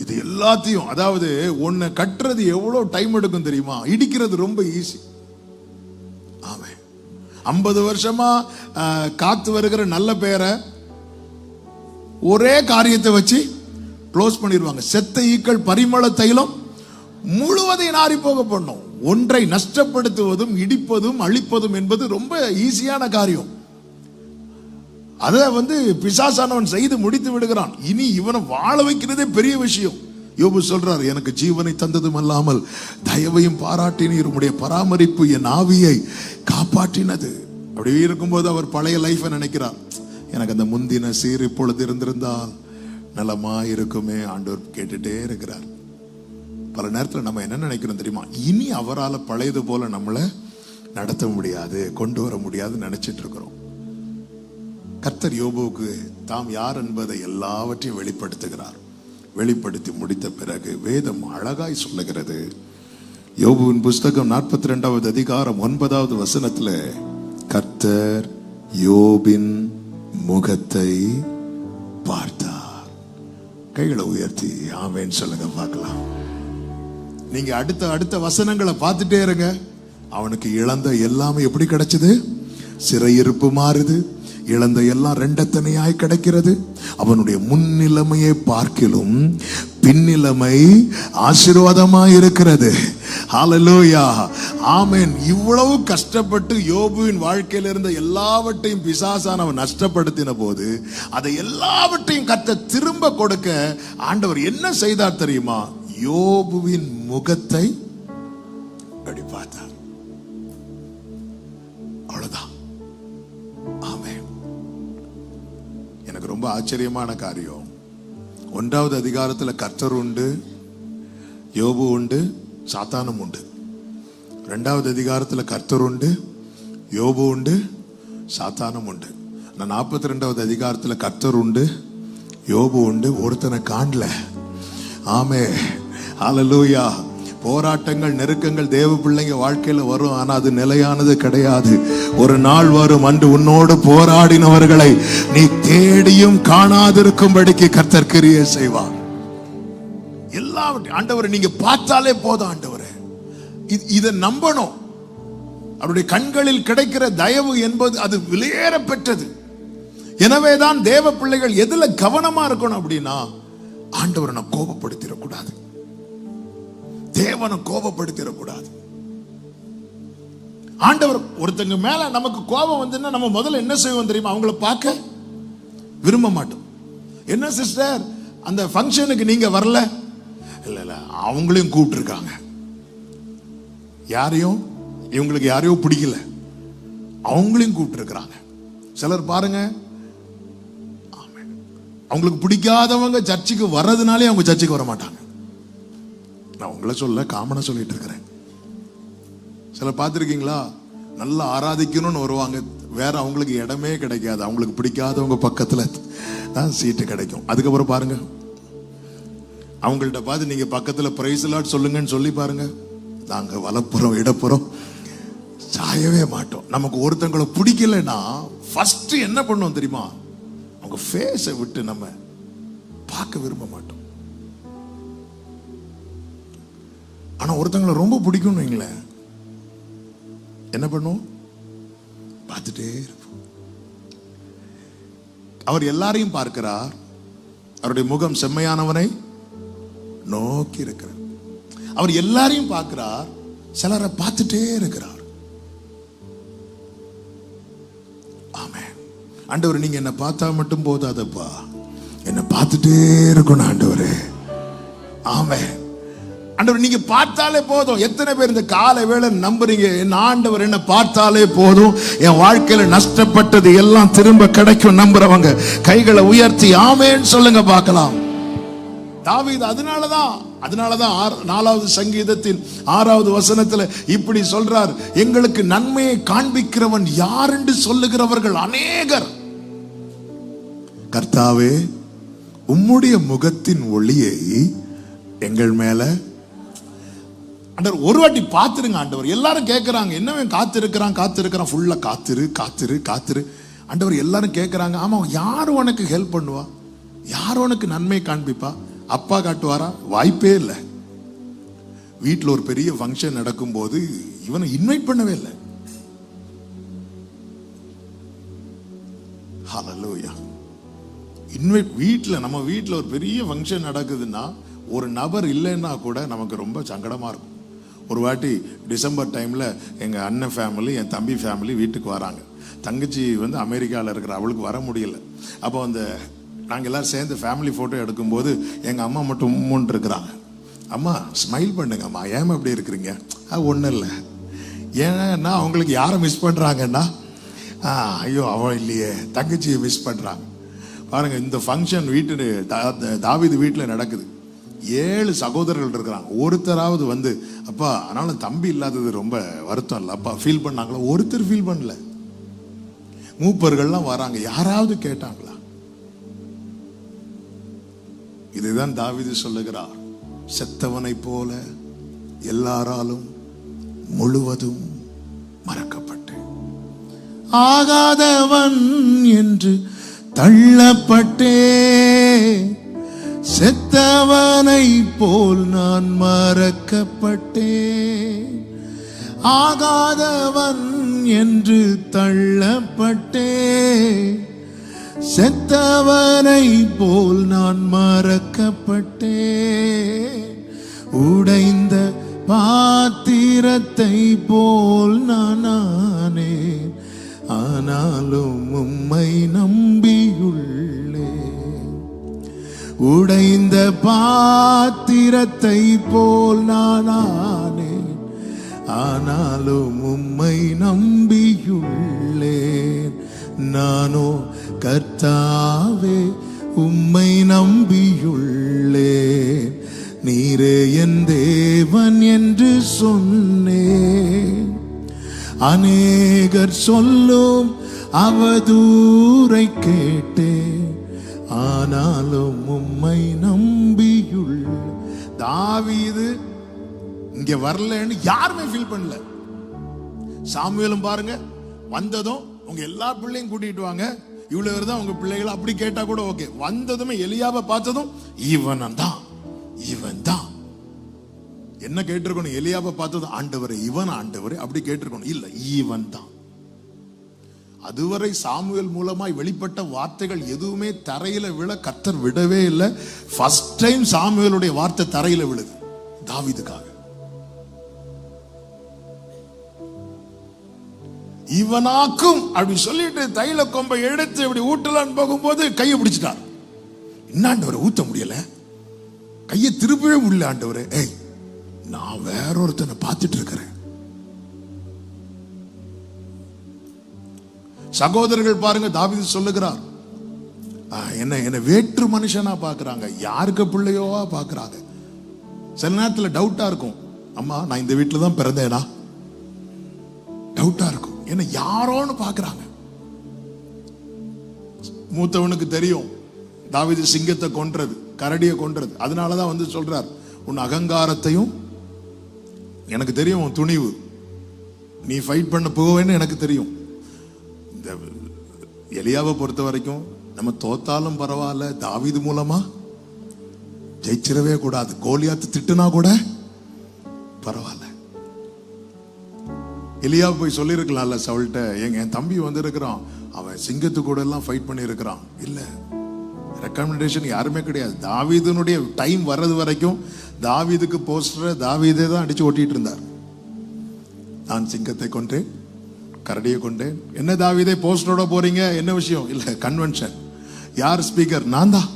இது எல்லாத்தையும், அதாவது ஒன்ன கட்டுறது எவ்வளவு டைம் எடுக்கும் தெரியுமா? இடிக்கிறது ரொம்ப ஈஸி. ஆமே 50 வருஷமா காத்து வருகிற நல்ல பெயரை ஒரே காரியத்தை வச்சு க்ளோஸ் பண்ணிடுவாங்க. செத்த ஈக்கள் பரிமள தைலம் முழுவதையும் நாரி போக பண்ணும். ஒன்றை நஷ்டப்படுத்துவதும் இடிப்பதும் அழிப்பதும் என்பது ரொம்ப ஈஸியான காரியம். அதை பிசாசானவன் செய்து முடித்து விடுகிறான். இனி இவனை வாழ வைக்கிறதே பெரிய விஷயம். யோபு சொல்றார், எனக்கு ஜீவனை தந்ததும் அல்லாமல் தயவையும் பாராட்டினீர், உம்முடைய பராமரிப்பு என் ஆவியை காப்பாற்றினது. அப்படி இருக்கும்போது அவர் பழைய லைஃபை நினைக்கிறார். எனக்கு அந்த முந்தின சீர் இப்பொழுது இருந்திருந்தால் நலமா இருக்குமே. ஆண்டவர் கேட்டுட்டே இருக்கிறார். பல நேரத்தில் நம்ம என்ன நினைக்கிறோம் தெரியுமா? இனி அவரால் பழையது போல நம்மளை நடத்த முடியாது, கொண்டு வர முடியாது நினைச்சிட்டு இருக்கிறோம். கர்த்தர் யோபுவுக்கு தாம் யார் என்பதை எல்லாவற்றையும் வெளிப்படுத்துகிறார். வெளிப்படுத்தி முடித்த பிறகு வேதம் அழகாய் சொல்லுகிறது. யோபுவின் புஸ்தகம் 42வது அதிகாரம் 9வது வசனத்துல கர்த்தர் யோபின் முகத்தை பார்த்தார். கைகளை உயர்த்தி ஆமென் சொல்லுங்க பார்க்கலாம். நீங்க அடுத்த வசனங்களை பார்த்துட்டே இருங்க. அவனுக்கு இழந்த எல்லாமே எப்படி கிடைச்சது? சிறையிருப்பு மாறுது, இழந்த எல்லாம் ரெண்டத்தனையாய் கிடைக்கிறது. அவனுடைய முன்னிலைமையை பார்க்கிலும் பின்னிலைமை ஆசீர்வாதமாய் இருக்கிறது. ஹல்லேலூயா, ஆமென். இவ்வளவு கஷ்டப்பட்டு யோபுவின் வாழ்க்கையில் இருந்த எல்லாவற்றையும் பிசாசானவன் நஷ்டப்படுத்தின போது அதை எல்லாவற்றையும் கர்த்தர் திரும்ப கொடுக்க ஆண்டவர் என்ன செய்தார் தெரியுமா? யோபுவின் முகத்தை அப்படி பார்த்தார். அவ்வளவுதான். ஆமென். எனக்கு ரொம்ப ஆச்சரியமான காரியம். 1வது அதிகாரத்தில் கர்த்தர் உண்டு, யோபு உண்டு, சாத்தானும் உண்டு. 2வது அதிகாரத்தில் கர்த்தர் உண்டு, யோபு உண்டு, சாத்தானும் உண்டு. 42வது அதிகாரத்தில் கர்த்தர் உண்டு, யோபு உண்டு, ஒருத்தனை காணல. ஆமே, ஹல்லேலூயா. போராட்டங்கள், நெருக்கங்கள் தேவ பிள்ளைங்க வாழ்க்கையில வரும். ஆனா அது நிலையானது கிடையாது. ஒரு நாள் வரும் அன்று உன்னோடு போராடினவர்களை நீ தேடியும் காணாதிருக்கும்படிக்கு கர்த்தர் கிரியை செய்வார். எல்லாவற்றையும் ஆண்டவரை நீங்க பார்த்தாலே போதும். ஆண்டவரே இதை நம்பணும். அவருடைய கண்களில் கிடைக்கிற தயவு என்பது அது விலையேற பெற்றது. எனவேதான் தேவ பிள்ளைகள் எதுல கவனமா இருக்கணும் அப்படின்னா, ஆண்டவரை நான் கோபப்படுத்திடக்கூடாது, தேவனை கோபப்படுத்திடக்கூடாது. ஆண்டவர் ஒருத்தங்க மேல நமக்கு கோபம் வந்துன்னா நம்ம முதல்ல என்ன செய்வோம் தெரியுமா? அவங்கள பார்க்க விரும்ப மாட்டோம். என்ன சிஸ்டர், அந்த ஃபங்க்ஷனுக்கு நீங்க வரல? இல்ல அவங்களையும் கூப்பிட்டு இருக்காங்க. யாரையும், இவங்களுக்கு யாரையும் பிடிக்கல, அவங்களையும் கூப்பிட்டு இருக்கிறாங்க. சிலர் பாருங்க, அவங்களுக்கு பிடிக்காதவங்க சர்ச்சுக்கு வர்றதுனாலே அவங்க சர்ச்சுக்கு வர மாட்டாங்க. நான் உங்களை சொல்ல காமனா சொல்லிட்டு இருக்கிறேன். சிலர் பார்த்துருக்கீங்களா? நல்லா ஆராதிக்கணும்னு வருவாங்க, வேற அவங்களுக்கு இடமே கிடைக்காது. அவங்களுக்கு பிடிக்காதவங்க பக்கத்துல தான் சீட்டு கிடைக்கும். அதுக்கப்புறம் பாருங்க, அவங்கள்ட்ட பார்த்து நீங்க பக்கத்துல பிரைஸ் லார்ட் சொல்லுங்கன்னு சொல்லி பாருங்க, நாங்க வலப்புறம் இடப்புறம் சாயவே மாட்டோம். நமக்கு ஒருத்தங்களை பிடிக்கலன்னா ஃபர்ஸ்ட் என்ன பண்ணுவோம் தெரியுமா? அவங்க ஃபேஸை விட்டு நம்ம பார்க்க விரும்ப மாட்டோம். ஆனா ஒருத்தங்களை ரொம்ப பிடிக்கும்னு வைங்களேன், என்ன பண்ணுவோம்? பார்த்துட்டே இருப்போம். அவர் எல்லாரையும் பார்க்கிறார். அவருடைய முகம் செம்மையானவனை நோக்கி இருக்கிறார். அவர் எல்லாரையும் பார்க்கிறார். சிலரை பார்த்துட்டே இருக்கிறார். ஆமென். ஆண்டவர், நீங்க என்ன பார்த்தா மட்டும் போதாதப்பா, என்ன பார்த்துட்டே இருக்கணும் ஆண்டவரே. ஆமென். ஆண்டவர், நீங்க பார்த்தாலே போதும். எத்தனை பேர் இந்த காலை வேளை நம்புறீங்க, என் ஆண்டவர் என்ன பார்த்தாலே போதும், என் வாழ்க்கையில நஷ்டப்பட்டது எல்லாம் திரும்ப கிடைக்கும் நம்புறவங்க கைகளை உயர்த்தி ஆமென் சொல்லுங்க பார்க்கலாம். தாவீது அதனாலதான் 4வது சங்கீதத்தின் 6வது வசனத்துல இப்படி சொல்றார், எங்களுக்கு நன்மையை காண்பிக்கிறவன் யார் என்று சொல்லுகிறவர்கள் அநேகர். கர்த்தாவே, உம்முடைய முகத்தின் ஒளியை எங்கள் மேல ஆண்டவர் ஒரு வாட்டி பார்த்துருங்க. ஆண்டவர் எல்லாரும் கேட்கிறாங்க, என்னவன் காத்திருக்கிறான் ஃபுல்லா காத்திரு. ஆண்டவர் எல்லாரும் கேட்கிறாங்க, ஆமா யார் உனக்கு ஹெல்ப் பண்ணுவா, யார் உனக்கு நன்மை காண்பிப்பா? அப்பா காட்டுவாரா? வாய்ப்பே இல்லை. வீட்டில் ஒரு பெரிய ஃபங்க்ஷன் நடக்கும் போது இவனை இன்வைட் பண்ணவே இல்லை. ஹல்லேலூயா. நம்ம வீட்டில் ஒரு பெரிய ஃபங்க்ஷன் நடக்குதுன்னா ஒரு நபர் இல்லைன்னா கூட நமக்கு ரொம்ப சங்கடமா இருக்கும். ஒரு வாட்டி டிசம்பர் டைம்ல எங்க அண்ணன் ஃபேமிலி, என் தம்பி ஃபேமிலி வீட்டுக்கு வராங்க. தங்கச்சி வந்து அமெரிக்காவில் இருக்கிற, அவளுக்கு வர முடியல. அப்போ அந்த நாங்கள் எல்லாரும் சேர்ந்து ஃபேமிலி ஃபோட்டோ எடுக்கும்போது எங்கள் அம்மா மட்டும் உம்முன்னு இருக்கிறாங்க. அம்மா ஸ்மைல் பண்ணுங்க அம்மா, ஏன் அப்படி இருக்கிறீங்க? ஒன்றும் இல்லை. ஏன்னா அவங்களுக்கு யாரை மிஸ் பண்ணுறாங்கன்னா, ஐயோ அவன் இல்லையே, தங்கச்சியை மிஸ் பண்ணுறாங்க. பாருங்க, இந்த ஃபங்க்ஷன் தாவீது வீட்டில் நடக்குது. 7 சகோதரர்கள் இருக்கிறாங்க. ஒருத்தராவது வந்து அப்பா அதனால தம்பி இல்லாதது ரொம்ப வருத்தம் இல்லை அப்பா ஃபீல் பண்ணாங்களா? ஒருத்தர் ஃபீல் பண்ணல. மூப்பர்கள்லாம் வராங்க, யாராவது கேட்டாங்களா? இதுதான் தாவீது சொல்லுகிறார், செத்தவனை போல எல்லாராலும் முழுவதும் மறக்கப்பட்டேன், ஆகாதவன் என்று தள்ளப்பட்டேன், செத்தவனை போல் நான் மறக்கப்பட்டேன், ஆகாதவன் என்று தள்ளப்பட்டேன், செத்தவனை போல் நான் மறக்கப்பட்டேன், உடைந்த பாத்திரத்தை போல் நான் ஆனேன், ஆனாலும் உம்மை நம்பியுள்ளேன், உடைந்த பாத்திரத்தை போல் நான் ஆனேன், ஆனாலும் உம்மை நம்பியுள்ளேன், நானோ கர்த்தாவே உம்மை நம்பியுள்ளேன், நீரே என் தேவன் என்று சொன்னேன், அநேகர் சொல்லும் அவதூரை கேட்டேன், ஆனாலும் உம்மை நம்பியுள்ள. தாவீது இங்க வரலன்னு யாருமே ஃபீல் பண்ணல. சாமுவேலும் பாருங்க, வந்ததும் உங்க எல்லா பிள்ளையும் கூட்டிட்டு வாங்க, இவ்வளவு தான் உங்க பிள்ளைகள், அப்படி கேட்டா கூட ஓகே. வந்ததுமே எலியாவை பார்த்ததும் இவன் தான் என்ன கேட்டிருக்கணும்? எலியாவை பார்த்ததும் ஆண்டவரே இவன் ஆண்டவரே அப்படி கேட்டிருக்கணும். இல்ல, இவன் தான். அதுவரை சாமுவேல் மூலமாய் வெளிப்பட்ட வார்த்தைகள் எதுவுமே தரையில விழ கர்த்தர் விடவே இல்லை. ஃபர்ஸ்ட் டைம் சாமுவேலுடைய வார்த்தை தரையில விழுது தாவீதுக்காக. இவனாக்கும் அப்படி சொல்லிட்டு தைல கொம்பை எடுத்து இப்படி ஊட்டலான்னு போகும்போது கையை பிடிச்சிட்டார். என்ன ஆண்டவரை ஊத்த முடியல, கையை திருப்பவே முடியல. ஆண்டவரே, ஏய் நான் வேற ஒருத்தனை பார்த்துட்டு இருக்கிறேன். சகோதரர்கள் பாருங்க, தாவீது சொல்லுகிறார், என்ன வேற்று மனுஷனா பாக்குறாங்க, யாருக்கு பிள்ளையோவா பாக்குறாங்க. சில நேரத்துல டவுட்டா இருக்கும், அம்மா நான் இந்த வீட்டுல தான் பிறந்தேனா, டவுட்டா இருக்கும். என்ன யாரோன்னு பாக்குறாங்க. மூத்தவனுக்கு தெரியும் தாவீது சிங்கத்தை கொன்றது. கரடியை கொன்றது. அதனாலதான் வந்து சொல்றார், உன் அகங்காரத்தையும் எனக்கு தெரியும், உன் துணிவு, நீ ஃபைட் பண்ண போவேன்னு எனக்கு தெரியும். இந்த எலியாவை பொறுத்த வரைக்கும் நம்ம தோத்தாலும் பரவாயில்ல, தாவீது மூலமா ஜெயிச்சிடவே கூடாது. கோலியாத்து திட்டுனா கூட பரவாயில்ல. எலியா போய் சொல்லியிருக்கலாம்ல சவுல்ட்ட, என் தம்பி வந்து இருக்கிறான், அவன் சிங்கத்து கூட எல்லாம் ஃபைட் பண்ணி இருக்கிறான். இல்ல, ரெக்கமெண்டேஷன் யாருமே கிடையாது. தாவீதுனுடைய டைம் வர்றது வரைக்கும் தாவீதுக்கு போஸ்டர் தாவீதே தான் அடிச்சு ஓட்டிட்டு இருந்தார். நான் சிங்கத்தை கொன்றேன், கரடியை கொண்டேன். என்ன தாவீதே போஸ்டரோட போறீங்க, என்ன விஷயம்? இல்ல, கன்வென்ஷன். யார் ஸ்பீக்கர்? நான் தான்.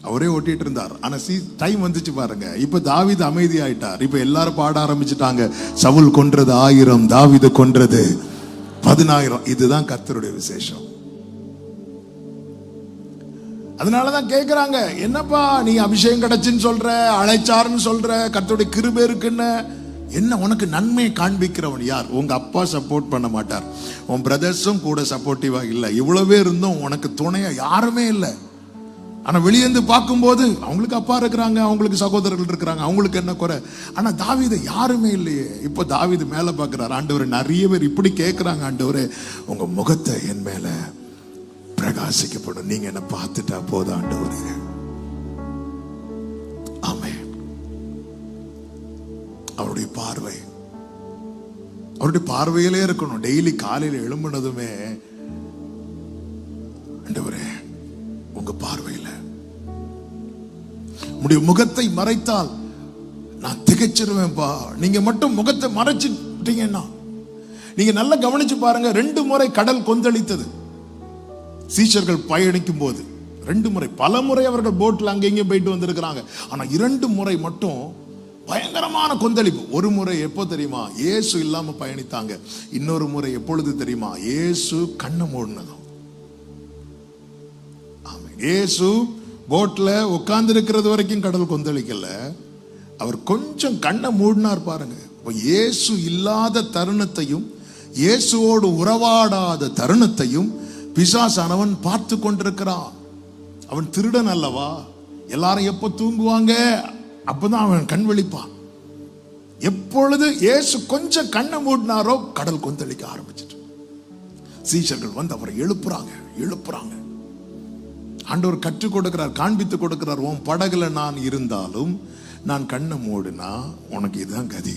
அவரே ஓட்டிட்டு இருந்தார். ஆனா டைம் வந்துச்சு பாருங்க, இப்ப தாவீது அமைதி ஆயிட்டார். இப்ப எல்லாரும் பாட ஆரம்பிச்சுட்டாங்க, சவுல் கொன்றது 1000, தாவீது கொன்றது 10000. இதுதான் கர்த்தருடைய விசேஷம். அதனாலதான் கேக்குறாங்க, என்னப்பா நீ அபிஷேகம் கிடைச்சுன்னு சொல்ற, அழைச்சாருன்னு சொல்ற, கர்த்தருடைய கிருபை இருக்குன்னு, என்ன உனக்கு நன்மையை காண்பிக்கிறவன் யார்? உங்க அப்பா சப்போர்ட் பண்ண மாட்டார், உன் பிரதர்ஸும் கூட சப்போர்ட்டிவா இல்ல, இவ்வளவே இருந்தும் உனக்கு துணையா யாருமே இல்லை. ஆனா வெளியேந்து பார்க்கும்போது அவங்களுக்கு அப்பா இருக்கிறாங்க, அவங்களுக்கு சகோதரர்கள் இருக்கிறாங்க, அவங்களுக்கு என்ன குறை? ஆனா தாவீது யாருமே இல்லையே. இப்போ தாவீது மேல பார்க்கிறார், ஆண்டவரே நிறைய பேர் இப்படி கேட்கிறாங்க, ஆண்டவரே உங்க முகத்தை என் மேல பிரகாசிக்கப்படும், நீங்க என்ன பார்த்துட்டா போதும் ஆண்டவரே. ஆமென். அவருடைய பார்வை, அவருடைய பார்வையிலே இருக்கணும். டெய்லி காலையில எழும்புனதுமே, ஆண்டவரே உங்க பார்வையில உம்முடைய முகத்தை மறைத்தால் நான் திகைச்சிருவேன்பா. நீங்க மட்டும் முகத்தை மறைச்சிட்டீங்கன்னா, நீங்க நல்லா கவனிச்சு பாருங்க, 2 முறை கடல் கொந்தளித்தது சீஷர்கள் பயணிக்கும் போது. 2 முறை, பல முறை அவர்கள் போட்ல அங்கேயும் போயிட்டு வந்திருக்கிறாங்க. ஆனா 2 முறை மட்டும் பயங்கரமான கொந்தளிப்பு. ஒரு முறை எப்போ தெரியுமா? இயேசு இல்லாம பயணித்தாங்க. இன்னொரு முறை எப்பொழுது தெரியுமா? இயேசு கண்ணை மூடினதும். இயேசு போட்ல உட்கார்ந்து இருக்கிறது வரைக்கும் கடல் கொந்தளிக்கல. அவர் கொஞ்சம் கண்ணை மூடினார் பாருங்க. இயேசு இல்லாத தருணத்தையும் இயேசுவோடு உறவாடாத தருணத்தையும் பிசாசானவன் பார்த்து கொண்டிருக்கிறான். அவன் திருடன் அல்லவா? எல்லாரும் எப்ப தூங்குவாங்க அப்பதான் அவன் கண் விழிப்பான். எப்பொழுது இயேசு கொஞ்சம் கண்ணை மூடினாரோ கடல் கொந்தளிக்க ஆரம்பிச்சிட்டு சீஷர்கள் வந்து அவரை எழுப்புறாங்க. ஆண்டவர் கற்றுக் கொடுக்கிறார், காண்பித்து கொடுக்கிறார். உன் படகுல நான் இருந்தாலும் நான் கண்ணை மூடினா உனக்கு இதுதான் கதி.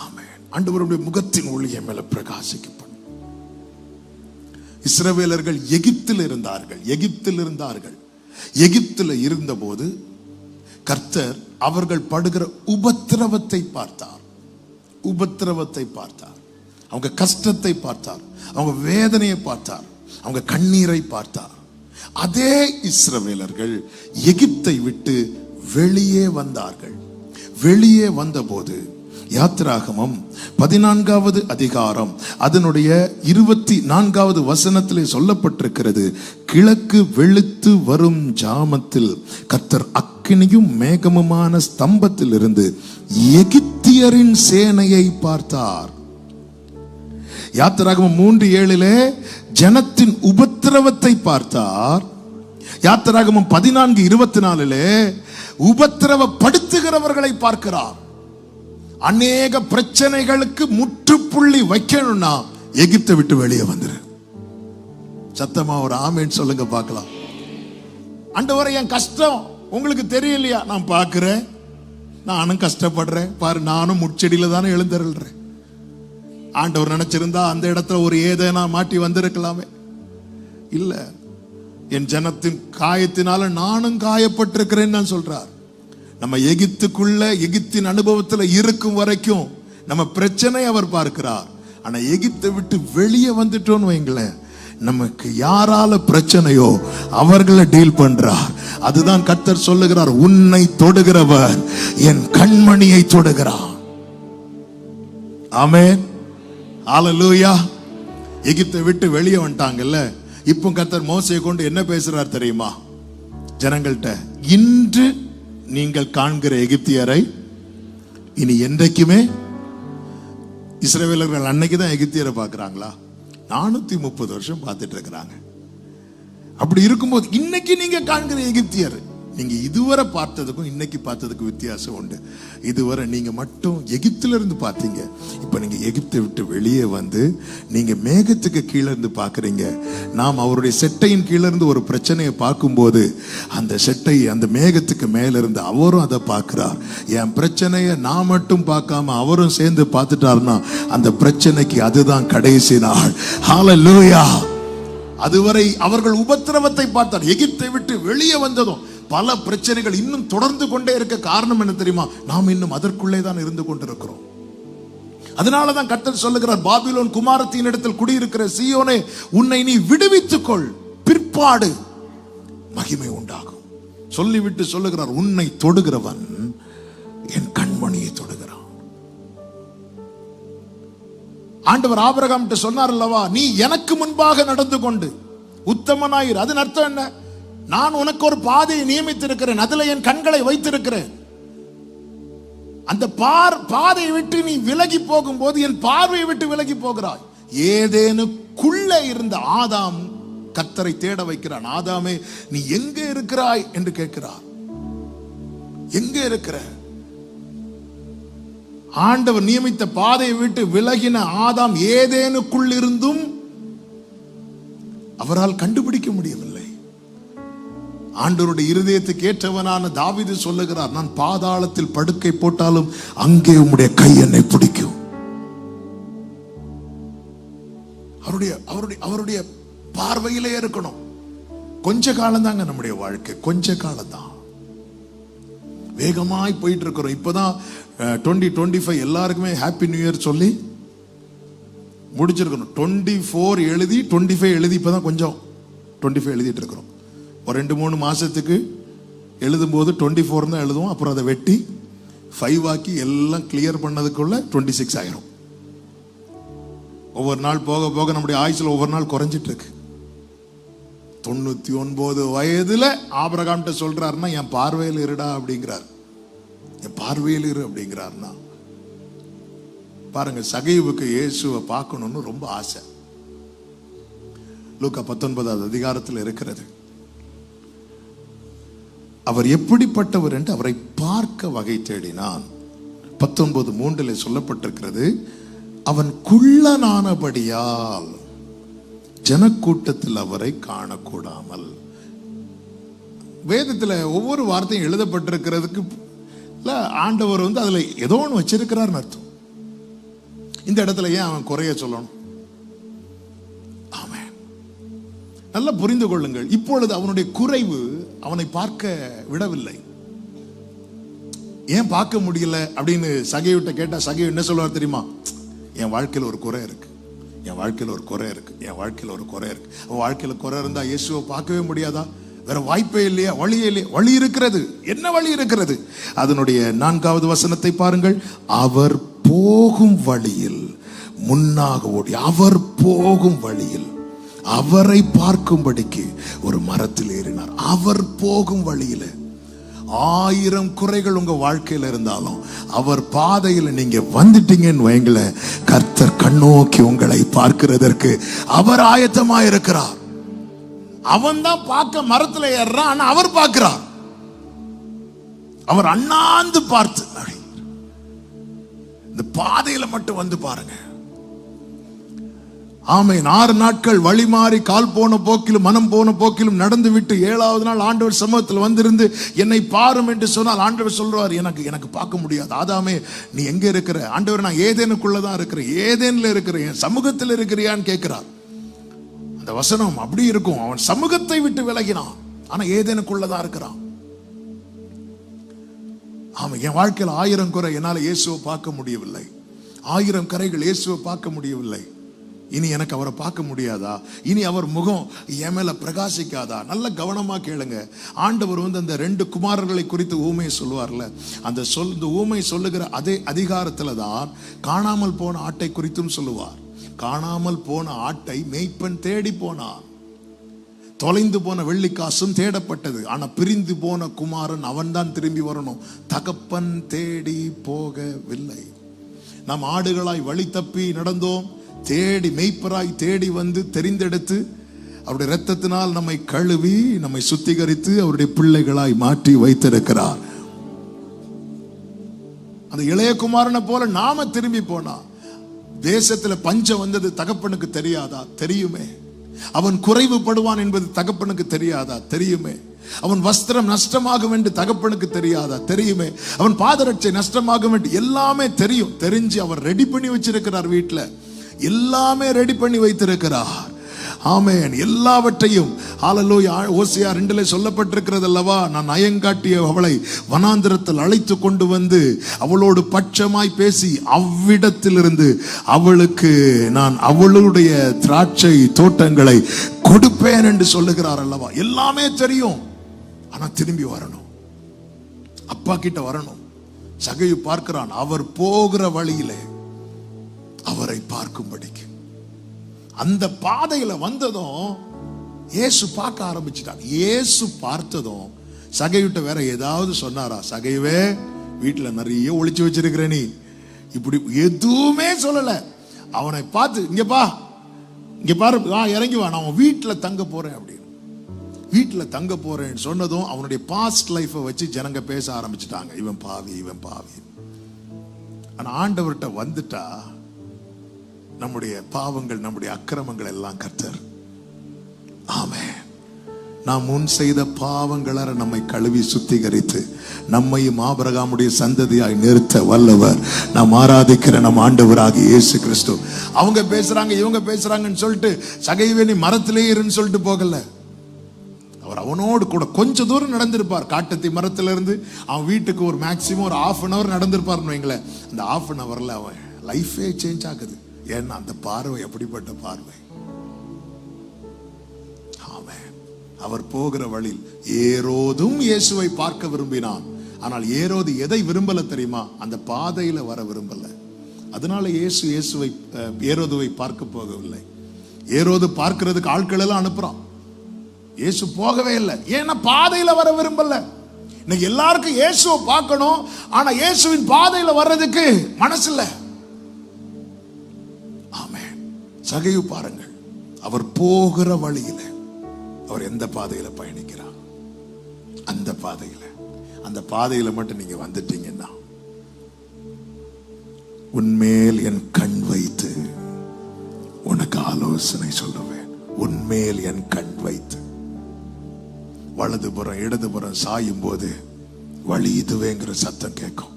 ஆமென். ஆண்டவருடைய முகத்தின் ஒளியை மேல பிரகாசிக்கப்படும். இஸ்ரவேலர்கள் எகிப்தில் இருந்தார்கள். எகிப்தில் இருந்தபோது கர்த்தர் அவர்கள் படுகிற உபத்திரவத்தை பார்த்தார். அவங்க கஷ்டத்தை பார்த்தார், அவங்க வேதனையை பார்த்தார், அவங்க கண்ணீரை பார்த்தார். அதே இஸ்ரவேலர்கள் எகிப்தை விட்டு வெளியே வந்தார்கள். வெளியே வந்தபோது யாத்திராகமம் 14வது அதிகாரம் அதனுடைய 24வது வசனத்திலே சொல்லப்பட்டிருக்கிறது, கிழக்கு வெளுத்து வரும் ஜாமத்தில் கர்த்தர் அக்கினியும் மேகமுமான ஸ்தம்பத்தில் இருந்து எகிப்தியரின் சேனையை பார்த்தார். யாத்திராகமம் 3:7 ஜனத்தின் உபத்திரவத்தை பார்த்தார். யாத்திராகமம் 14:24 உபத்திரவப்படுத்துகிறவர்களை பார்க்கிறார். அநேக பிரச்சனைகளுக்கு முற்றுப்புள்ளி வைக்கணும்னா எகிப்தை விட்டு வெளியே வந்துரு. சத்தமா ஒரு ஆமேன் சொல்லுங்க பார்க்கலாம். ஆண்டவரே என் கஷ்டம் உங்களுக்கு தெரியலையா? நான் பார்க்கிறேன், நானும் கஷ்டப்படுறேன் பாரு, நானும் முட்செடியில தானே எழுந்தருள்றேன். ஆண்டவர் நினைச்சிருந்தா அந்த இடத்துல ஒரு ஏதேனா மாட்டி வந்திருக்கலாமே. இல்ல, என் ஜனத்தின் காயத்தினால நானும் காயப்பட்டிருக்கிறேன்னு சொல்றார். நம்ம எகிப்துக்குள்ள எகிப்தின் அனுபவத்துல இருக்கும் வரைக்கும் நம்ம பிரச்சனை அவர் பார்க்கிறார். ஆனா எகிப்தை விட்டு வெளியே வந்துட்டோம்னு வைங்களேன், நமக்கு யாரால பிரச்சனையோ அவர்களை டீல் பண்றார். அதுதான் கர்த்தர் சொல்லுகிறார், உன்னை தொடுகிறவர் என் கண்மணியை தொடுகிறார். ஆமென், ஹல்லேலூயா. எகிப்தை விட்டு வெளியே வந்துட்டாங்கல்ல. இப்போ கர்த்தர் மோசேயை கொண்டு என்ன பேசுறார் தெரியுமா? ஜனங்கள்ட்ட, இன்று நீங்கள் காண்கிற எகிப்தியரை இனி என்றைக்குமே. இஸ்ரவேலர்கள் அன்னைக்குதான் எகிப்தியரை பார்க்கிறாங்களா? 430 வருஷம் பார்த்துட்டு இருக்கிறாங்க. அப்படி இருக்கும்போது இன்னைக்கு நீங்க காண்கிற எகிப்தியர், நீங்க இதுவரை பார்த்ததுக்கும் இன்னைக்கு பார்த்ததுக்கும் வித்தியாசம் உண்டு. இதுவரை நீங்க மட்டும் எகிப்தில இருந்து பார்த்தீங்க, இப்ப நீங்க எகிப்தை விட்டு வெளியே வந்து நீங்க மேகத்துக்கு கீழே இருந்து பாக்குறீங்க. நாம் அவருடைய செட்டையின் கீழே இருந்து ஒரு பிரச்சனையை பார்க்கும்போது அந்த செட்டை அந்த மேகத்துக்கு மேல இருந்து அவரும் அதை பார்க்கிறார். என் பிரச்சனையை நான் மட்டும் பார்க்காம அவரும் சேர்ந்து பார்த்துட்டாருன்னா அந்த பிரச்சனைக்கு அதுதான் கடைசி நாள். ஹல்லேலூயா. அதுவரை அவர்கள் உபத்திரவத்தை பார்த்தார். எகிப்தை விட்டு வெளியே வந்ததும் பல பிரச்சனைகள் இன்னும் தொடர்ந்து கொண்டே இருக்க காரணம் என்ன தெரியுமா? நாம் இன்னும் அதற்குள்ளே தான் இருந்து கொண்டிருக்கிறோம். அதனாலதான் கர்த்தர் சொல்லுகிறார், பாபிலோன் குமாரத்தின் இடத்தில் குடியிருக்கிற சீயோனே, உன்னை நீ விடுவித்துக் கொள், பிற்பாடு மகிமை உண்டாகும். சொல்லிவிட்டு சொல்லுகிறார், உன்னை தொடுகிறவன் என் கண்மணியை தொடுகிறான். ஆண்டவர் ஆபிரகாம் சொன்னார் அல்லவா, நீ எனக்கு முன்பாக நடந்து கொண்டு உத்தமனாயிரு. அதன் அர்த்தம் என்ன? நான் உனக்கு ஒரு பாதையை நியமித்திருக்கிறேன், அதுல என் கண்களை வைத்திருக்கிறேன். அந்த பாதையை விட்டு நீ விலகி போகும்போது என் பார்வையை விட்டு விலகி போகிறாய். ஏதேனுக்குள்ள இருந்த ஆதாம் கர்த்தரை தேட வைக்கிறான். ஆதாமே, நீ எங்க இருக்கிறாய் என்று கேட்கிறார். எங்க இருக்கிற? ஆண்டவர் நியமித்த பாதையை விட்டு விலகின ஆதாம் ஏதேனுக்குள் இருந்தும் அவரால் கண்டுபிடிக்க முடியவில்லை. ஆண்டவருடைய இருதயத்துக்கு ஏற்றவனான தாவீது சொல்லுகிறார், நான் பாதாளத்தில் படுக்கை போட்டாலும் அங்கே உம்முடைய கை என்னை பிடிக்கும். அவருடைய பார்வையிலே இருக்கணும். கொஞ்ச காலம் தாங்க நம்முடைய வாழ்க்கை, கொஞ்ச காலம் தான். வேகமாய் போயிட்டு இருக்கிறோம். இப்பதான் 2025 எல்லாருக்குமே ஹாப்பி நியூ இயர் சொல்லி முடிச்சிருக்கணும். 24 எழுதி 25 எழுதி இப்பதான் கொஞ்சம் 25 எழுதிட்டு இருக்கிறோம். ஒரு 2-3 மாசத்துக்கு எழுதும் போது 24 தான் எழுதுவோம். அப்புறம் அதை வெட்டி 5 ஆக்கி எல்லாம் கிளியர் பண்ணதுக்குள்ள 26 ஆயிரும். ஒவ்வொரு நாள் போக போக நம்முடைய ஆயுசுல ஒவ்வொரு நாள் குறைஞ்சிட்டு இருக்கு. 99 வயதுல ஆபிரகாம் சொல்றாருன்னா, என் பார்வையில் இருடா அப்படிங்கிறார். என் பார்வையில் இரு அப்படிங்கிறார்னா பாருங்க, சகைவுக்கு இயேசுவை பார்க்கணும்னு ரொம்ப ஆசை. லூக்கா 19வது அதிகாரத்தில் இருக்கிறது. அவர் எப்படிப்பட்டவர் என்று அவரை பார்க்க வகை தேடினான். 19:3 சொல்லப்பட்டிருக்கிறது, அவன் குள்ளனானபடியால் ஜனக்கூட்டத்தில் அவரை காணக்கூடாமல். வேதத்தில் ஒவ்வொரு வார்த்தையும் எழுதப்பட்டிருக்கிறதுக்கு ஆண்டவர் அதுல ஏதோ ஒன்று வச்சிருக்கிறார் அர்த்தம். இந்த இடத்துல ஏன் அவன் குறைய சொல்லணும்? ஆமென். நல்லா புரிந்து கொள்ளுங்கள். இப்பொழுது அவனுடைய குறைவு அவனை பார்க்க விடவில்லை. ஏன் பார்க்க முடியல அப்படின்னு சகைவிட்ட கேட்டா சகை என்ன சொல்லுவார் தெரியுமா? என் வாழ்க்கையில் ஒரு குறை இருக்கு, என் வாழ்க்கையில் ஒரு குறை இருக்கு, என் வாழ்க்கையில் ஒரு குறை இருக்கு. அவன் வாழ்க்கையில குறை இருந்தா இயேசுவை பார்க்கவே முடியாதா? வேற வாய்ப்பே இல்லையா? வழியே இல்லையா? வழி இருக்கிறது. என்ன வழி இருக்கிறது? அதனுடைய 4வது வசனத்தை பாருங்கள். அவர் போகும் வழியில் முன்னாக ஓடி, அவர் போகும் வழியில் அவரை பார்க்கும்படிக்கு ஒரு மரத்தில் ஏறினார். அவர் போகும் வழியில 1000 குறைகள் உங்க வாழ்க்கையில இருந்தாலும் அவர் பாதையில நீங்க வந்துட்டீங்கன்னு வைங்கள, கர்த்தர் கண்ணோக்கி உங்களை பார்க்கிறதற்கு அவர் ஆயத்தமா இருக்கிறார். அவன் தான் பார்க்க மரத்துல ஏறான், ஆனா அவர் பார்க்கிறார். அவர் அண்ணாந்து பார்த்து இந்த பாதையில மட்டும் வந்து பாருங்க. ஆமென். 6 நாட்கள் வழி மாறி கால் போன போக்கிலும் மனம் போன போக்கிலும் நடந்து விட்டு 7வது நாள் ஆண்டவர் சமூகத்தில் வந்திருந்து என்னை பாரும் என்று சொன்னால் ஆண்டவர் சொல்றார், எனக்கு பார்க்க முடியாது. ஆதாமே, நீ எங்க இருக்கிற? ஆண்டவர், நான் ஏதேனுக்குள்ளதான் இருக்கிறேன். ஏதேன்ல இருக்கிறேன், என் சமூகத்தில் இருக்கிறியான்னு கேட்கிறார். அந்த வசனம் அப்படி இருக்கும். அவன் சமூகத்தை விட்டு விலகினான், ஆனா ஏதேனுக்குள்ளதான் இருக்கிறான். ஆமா, என் வாழ்க்கையில் 1000 குறை, என்னால இயேசுவை பார்க்க முடியவில்லை. 1000 கரைகள் இயேசுவை பார்க்க முடியவில்லை. இனி எனக்கு அவரை பார்க்க முடியாதா? இனி அவர் முகம் என் மேல பிரகாசிக்காதா? நல்ல கவனமா கேளுங்க. ஆண்டவர் அந்த 2 குமாரர்களை குறித்து ஊமையை சொல்லுவார்ல, அந்த ஊமை சொல்லுகிற அதே அதிகாரத்துல தான் காணாமல் போன ஆட்டை குறித்தும் சொல்லுவார். காணாமல் போன ஆட்டை மேய்ப்பன் தேடி போனார். தொலைந்து போன வெள்ளிக்காசும் தேடப்பட்டது. ஆனா பிரிந்து போன குமாரன் அவன் தான் திரும்பி வரணும். தகப்பன் தேடி போகவில்லை. நாம் ஆடுகளாய் வழி தப்பி நடந்தோம். தேடி மெய்ப்பராய் தேடி வந்து தெரிந்தெடுத்து அவருடைய இரத்தத்தினால் நம்மை கழுவி நம்மை சுத்திகரித்து அவருடைய பிள்ளைகளாய் மாற்றி வைத்திருக்கிறார். அந்த இளைய குமாரனை போல நாம திரும்பி போனா, தேசத்துல பஞ்சம் வந்தது தகப்பனுக்கு தெரியாதா? தெரியுமே. அவன் குறைவுபடுவான் என்பது தகப்பனுக்கு தெரியாதா? தெரியுமே. அவன் வஸ்திரம் நஷ்டமாகும் என்று தகப்பனுக்கு தெரியாதா? தெரியுமே. அவன் பாதரட்சை நஷ்டமாகும் என்று எல்லாமே தெரியும். தெரிஞ்சு அவர் ரெடி பண்ணி வச்சிருக்கிறார். வீட்டுல எல்லாமே ரெடி பண்ணி வைத்திருக்கிறார். ஆமென். எல்லாவற்றையும் ஹல்லேலூயா. ஓசியா 2 சொல்லப்பட்டிருக்கிறது அல்லவா, நான் நயங்காட்டிய அவளை வனாந்திரத்தில் அழைத்து கொண்டு வந்து அவளோடு பட்சமாய் பேசி அவ்விடத்திலிருந்து அவளுக்கு நான் அவளுடைய திராட்சை தோட்டங்களை கொடுப்பேன் என்று சொல்லுகிறார் அல்லவா. எல்லாமே தெரியும். ஆனா திரும்பி வரணும், அப்பா கிட்ட வரணும். சகையு பார்க்கிறான், அவர் போகிற வழியிலே அவரை பார்க்கும்படிக்கு. அந்த பாதையில வந்ததும் இயேசு பார்க்க ஆரம்பிச்சிட்டார். இயேசு பார்த்ததும் சகையுட்ட வேற ஏதாவது சொன்னாரா? சகைவே, வீட்டுல நிறைய ஒளிச்சு வச்சிருக்கிற நீ, இப்படி எதுவுமே சொல்லல. அவனை பார்த்து, இங்க பாரு, இறங்கி வா, நான் வீட்டுல தங்க போறேன் அப்படின்னு. வீட்டுல தங்க போறேன்னு சொன்னதும் அவனுடைய பாஸ்ட் லைஃபை வச்சு ஜனங்க பேச ஆரம்பிச்சுட்டாங்க. இவன் பாவி, இவன் பாவி. ஆனா ஆண்டவர்கிட்ட வந்துட்டா நம்முடைய பாவங்கள், நம்முடைய அக்கிரமங்கள் எல்லாம் கர்த்தர், ஆமென், நாம் முன் செய்த பாவங்களை நம்மை கழுவி சுத்திகரித்து நம்மையும் ஆபிரகாமுடைய சந்ததியாய் நிறுத்த வல்லவர் நாம் ஆராதிக்கிற நம் ஆண்டவராகிய இயேசு கிறிஸ்து. அவங்க பேசுறாங்க, இவங்க பேசுறாங்கன்னு சொல்லிட்டு சகைவே நீ மரத்திலே இருன்னு சொல்லிட்டு போகல. அவர் அவனோடு கூட கொஞ்ச தூரம் நடந்திருப்பார். காட்டத்தி மரத்திலிருந்து அவன் வீட்டுக்கு ஒரு மேக்சிமம் ஒரு 1/2 hour நடந்திருப்பார்னு வைங்களேன். அந்த 1/2 hourல அவன் லைஃபே சேஞ்ச் ஆகுது. ஏன்னா அந்த பார்வை எப்படிப்பட்ட பார்வை. ஆமென். அவர் போகிற வழியில் ஏரோதும் இயேசுவை பார்க்க விரும்பினான். ஆனால் ஏரோது எதை விரும்பல தெரியுமா? அந்த பாதையில வர விரும்பல. அதனால இயேசுவை ஏரோதுவை பார்க்க போகவில்லை. ஏரோது பார்க்கிறதுக்கு ஆட்கள் எல்லாம் அனுப்புறான். இயேசு போகவே இல்லை. ஏன்னா பாதையில வர விரும்பல. இன்னைக்கு எல்லாருக்கும் இயேசுவை பார்க்கணும், ஆனா இயேசுவின் பாதையில வர்றதுக்கு மனசு இல்ல. ஆமென். சகையு பாருங்கள், அவர் போகிற வழியில அவர் எந்த பாதையில பயணிக்கிறார், அந்த பாதையில மட்டும் நீங்க வந்துட்டீங்கன்னா, உன்மேல் என் கண் வைத்து உனக்கு ஆலோசனை சொல்லுவேன். உன்மேல் என் கண் வைத்து, வலதுபுறம் இடதுபுறம் சாயும் போது வழி இதுவேங்கிற சத்தம் கேட்கும்.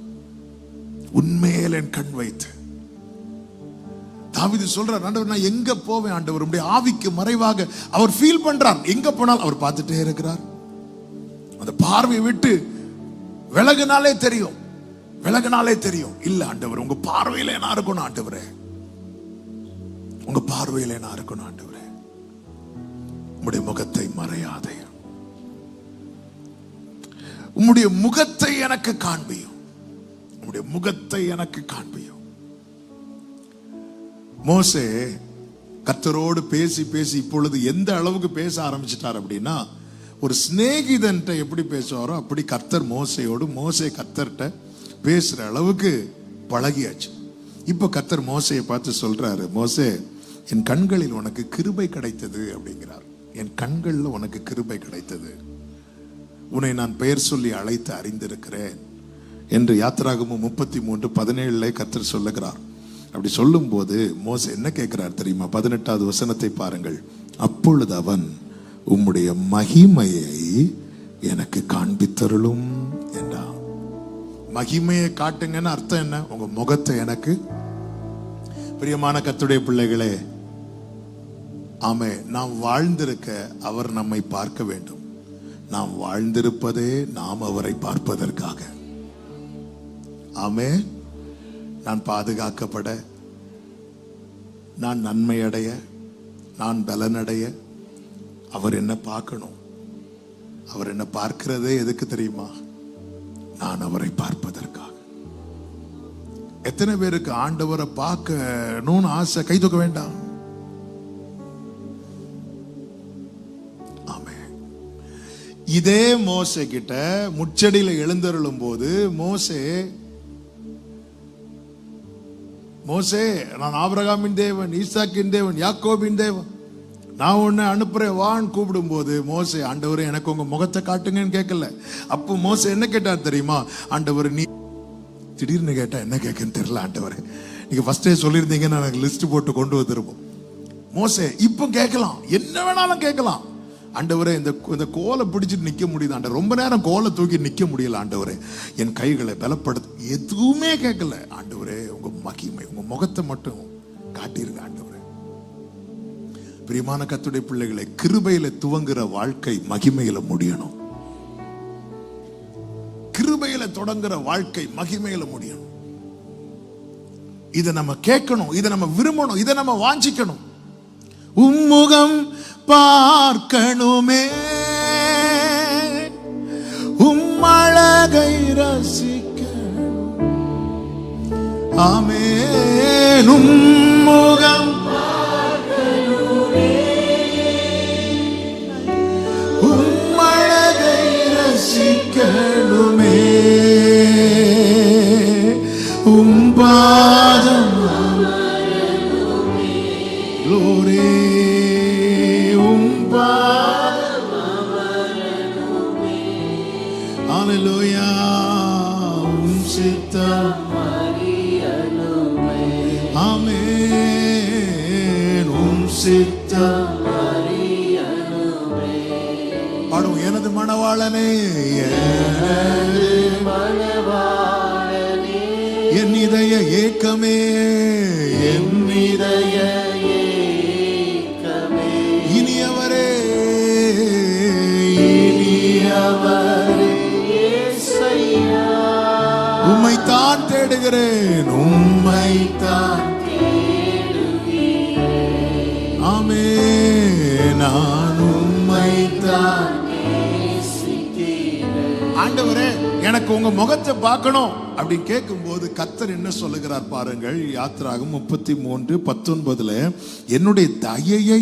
உன்மேல் என் கண் வைத்து. தாவீது சொல்றார், ஆண்டவர் நான் எங்க போவேன் ஆண்டவர், உம்முடைய ஆவிக்கு மறைவாக. அவர் ஃபீல் பண்றார், எங்க போனாலும் அவர் பார்த்துட்டே இருக்கிறார். அந்த பார்வையை விட்டு விலகினாலே தெரியும், இல்ல ஆண்டவர் உங்க பார்வையில என்ன இருக்கணும் ஆண்டவரே, உங்க பார்வையில என்ன இருக்கணும் ஆண்டவரே, உம்முடைய முகத்தை மறையாதே, உம்முடைய முகத்தை எனக்கு காண்பியும், உம்முடைய முகத்தை எனக்கு காண்பியும். மோசே கர்த்தரோடு பேசி பேசி இப்பொழுது எந்த அளவுக்கு பேச ஆரம்பிச்சிட்டார் அப்படின்னா, ஒரு சிநேகிதன்ட்ட எப்படி பேசுவாரோ அப்படி கர்த்தர் மோசையோடு, மோசே கர்த்தர்ட்ட பேசுற அளவுக்கு பழகியாச்சு. இப்ப கர்த்தர் மோசையை பார்த்து சொல்றாரு, மோசே என் கண்களில் உனக்கு கிருபை கிடைத்தது அப்படிங்கிறார். என் கண்கள்ல உனக்கு கிருபை கிடைத்தது, உன்னை நான் பெயர் சொல்லி அழைத்து அறிந்திருக்கிறேன் என்று யாத்திராகமம் 33:17 கர்த்தர் சொல்லுகிறார். அப்படி சொல்லும் போது மோசே என்ன கேட்கிறார் தெரியுமா? 18வது வசனத்தை பாருங்கள். அப்பொழுது அவன், உம்முடைய மகிமையை எனக்கு காண்பித்தருளும் என்றான். மகிமையை காட்டுங்கன்னு அர்த்தம் என்ன? உங்க முகத்தை எனக்கு. பிரியமான கர்த்தருடைய பிள்ளைகளே, ஆமே, நாம் வாழ்ந்திருக்க அவர் நம்மை பார்க்க வேண்டும். நாம் வாழ்ந்திருப்பதே நாம் அவரை பார்ப்பதற்காக. ஆமே, நான் பாதுகாக்கப்பட, நான் நன்மை அடைய, நான் பலனடைய அவர் என்ன பார்க்கணும். அவர் என்ன பார்க்கிறதே எதுக்கு தெரியுமா? நான் அவரை பார்ப்பதற்காக. எத்தனை பேருக்கு ஆண்டவரை பார்க்கணும்னு ஆசை? கை தூக்க வேண்டாம். ஆமே, இதே மோசே கிட்ட முச்சடியில எழுந்தருளும் போது மோசே நான் ஆபிரகாமின் தேவன், ஈசாக்கின் தேவன், யாக்கோபின் தேவன், நான் உன்னை அனுப்புறேன் வான்னு கூப்பிடும் போது மோசே, ஆண்டவரே எனக்கு உங்க முகத்தை காட்டுங்கன்னு கேட்கல. அப்போ மோசே என்ன கேட்டார் தெரியுமா? ஆண்டவர் நீ திடீர்னு கேட்டா என்ன கேட்கன்னு தெரியல ஆண்டவரே, நீங்க ஃபர்ஸ்டே சொல்லியிருந்தீங்கன்னா எனக்கு லிஸ்ட் போட்டு கொண்டு வந்துருப்போம். மோசே இப்போ கேட்கலாம், என்ன வேணாலும் கேட்கலாம். ஆண்டவரே இந்த கோலை பிடிச்சிட்டு நிக்க முடியுது ஆண்டவர், ரொம்ப நேரம் கோலை தூக்கி நிக்க முடியல ஆண்டவரே, என் கைகளை பலப்படுத்த, எதுவுமே கேட்கல ஆண்டவரே, உங்க மகிமை உங்க முகத்தை மட்டும் காட்டிருங்க ஆண்டவரே. பிரியமான கர்த்தருடைய பிள்ளைகளை, கிருபையில துவங்குற வாழ்க்கை மகிமையில முடியணும். கிருபையில தொடங்குற வாழ்க்கை மகிமையில முடியணும். இதை நம்ம கேட்கணும், இதை நம்ம விரும்பணும், இதை நம்ம வாஞ்சிக்கணும். உம்முகம் பார்க்கணுமே, உம்மழகை ரசிக்க, ஆமென். உம்முகம் பார்க்கணுமே, உம்மழகை ரசிக்கணுமே, பாதம் glory, hallelujah, சித்தம் ஆமென், சித்தம் பாடும். எனது மணவாளனே, என் இதய ஏக்கமே, என் இதய ஏக்கமே, இனியவரே, இனியவரே, உம்மைத்தான் தேடுகிறேன், உம்மைத்தான் தேடுகிறேன், ஆமென், நான் உம்மைத்தான் நேசிக்கிறேன். ஆண்டவரே எனக்கு உங்க முகத்தை பார்க்கணும் அப்படின்னு கேட்கும் போது கர்த்தர் என்ன சொல்லுகிறார் பாருங்கள். யாத்திராகம் 33:19, என்னுடைய தயையை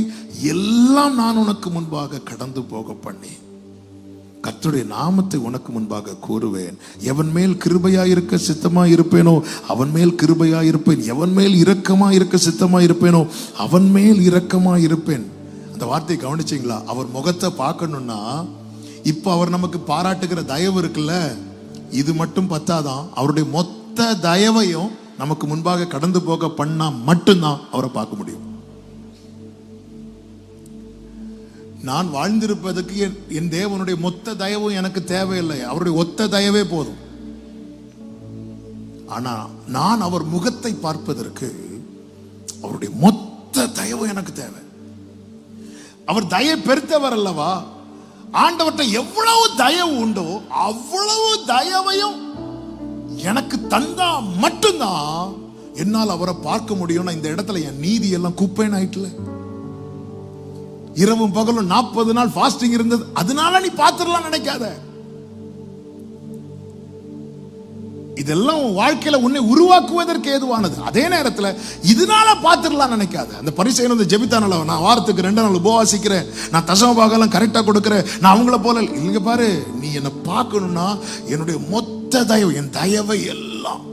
எல்லாம் நான் உனக்கு முன்பாக கடந்து போக பண்ணி கர்த்தருடைய நாமத்தை உனக்கு முன்பாக கூறுவேன். எவன் மேல் கிருபையாயிருக்க சித்தமாயிருப்பேனோ அவன் மேல் கிருபையாயிருப்பேன், எவன் மேல் இரக்கமாயிருக்க சித்தமாயிருப்பேனோ அவன் மேல் இரக்கமாயிருப்பேன். அந்த வார்த்தையை கவனிச்சிங்களா? அவர் முகத்தை பார்க்கணும்னா இப்ப அவர் நமக்கு பாராட்டுகிற தயவு இருக்குல்ல, இது மட்டும் பத்தாதான், அவருடைய மொத்த தயவையும் நமக்கு முன்பாக கடந்து போக பண்ணா மட்டும்தான் அவரை பார்க்க முடியும். நான் வாழ்ந்திருப்பதற்கு என் தேவனுடைய மொத்த தயவும் எனக்கு தேவையில்லை, அவருடைய ஒத்த தயவே போதும். ஆனா நான் அவர் முகத்தை பார்ப்பதற்கு அவருடைய மொத்த தயவு எனக்கு தேவை. அவர் தயை பெருத்தவர் அல்லவா? ஆண்டவர்கிட்ட எவ்வளவு தயவு உண்டோ அவ்வளவு தயவையும் எனக்கு தந்தா மட்டும்தான் என்னால் அவரை பார்க்க முடியும்னா இந்த இடத்துல என் நீதி எல்லாம் குப்பைன்னு ஆயிட்டுல. இரவும் பகலும் 40 நாள் ஃபாஸ்டிங் இருந்தது, அதனால நீ பார்த்துடலாம் நினைக்காத. இதெல்லாம் உன் வாழ்க்கையில உன்னை உருவாக்குவதற்கு ஏதுவானது. அதே நேரத்தில் இதனால பார்த்துடலாம் நினைக்காத. அந்த பரிசையன் வந்து ஜெபித்தானல, நான் வாரத்துக்கு 2 நாள் உபவாசிக்கிறேன், நான் தசம பாகம்லாம் கரெக்டா கொடுக்கிறேன், நான் அவங்கள போல இல்லைங்க. பாரு, நீ என்னை பார்க்கணும்னா என்னுடைய மொத்த தயவு, என் தயவை எல்லாம்.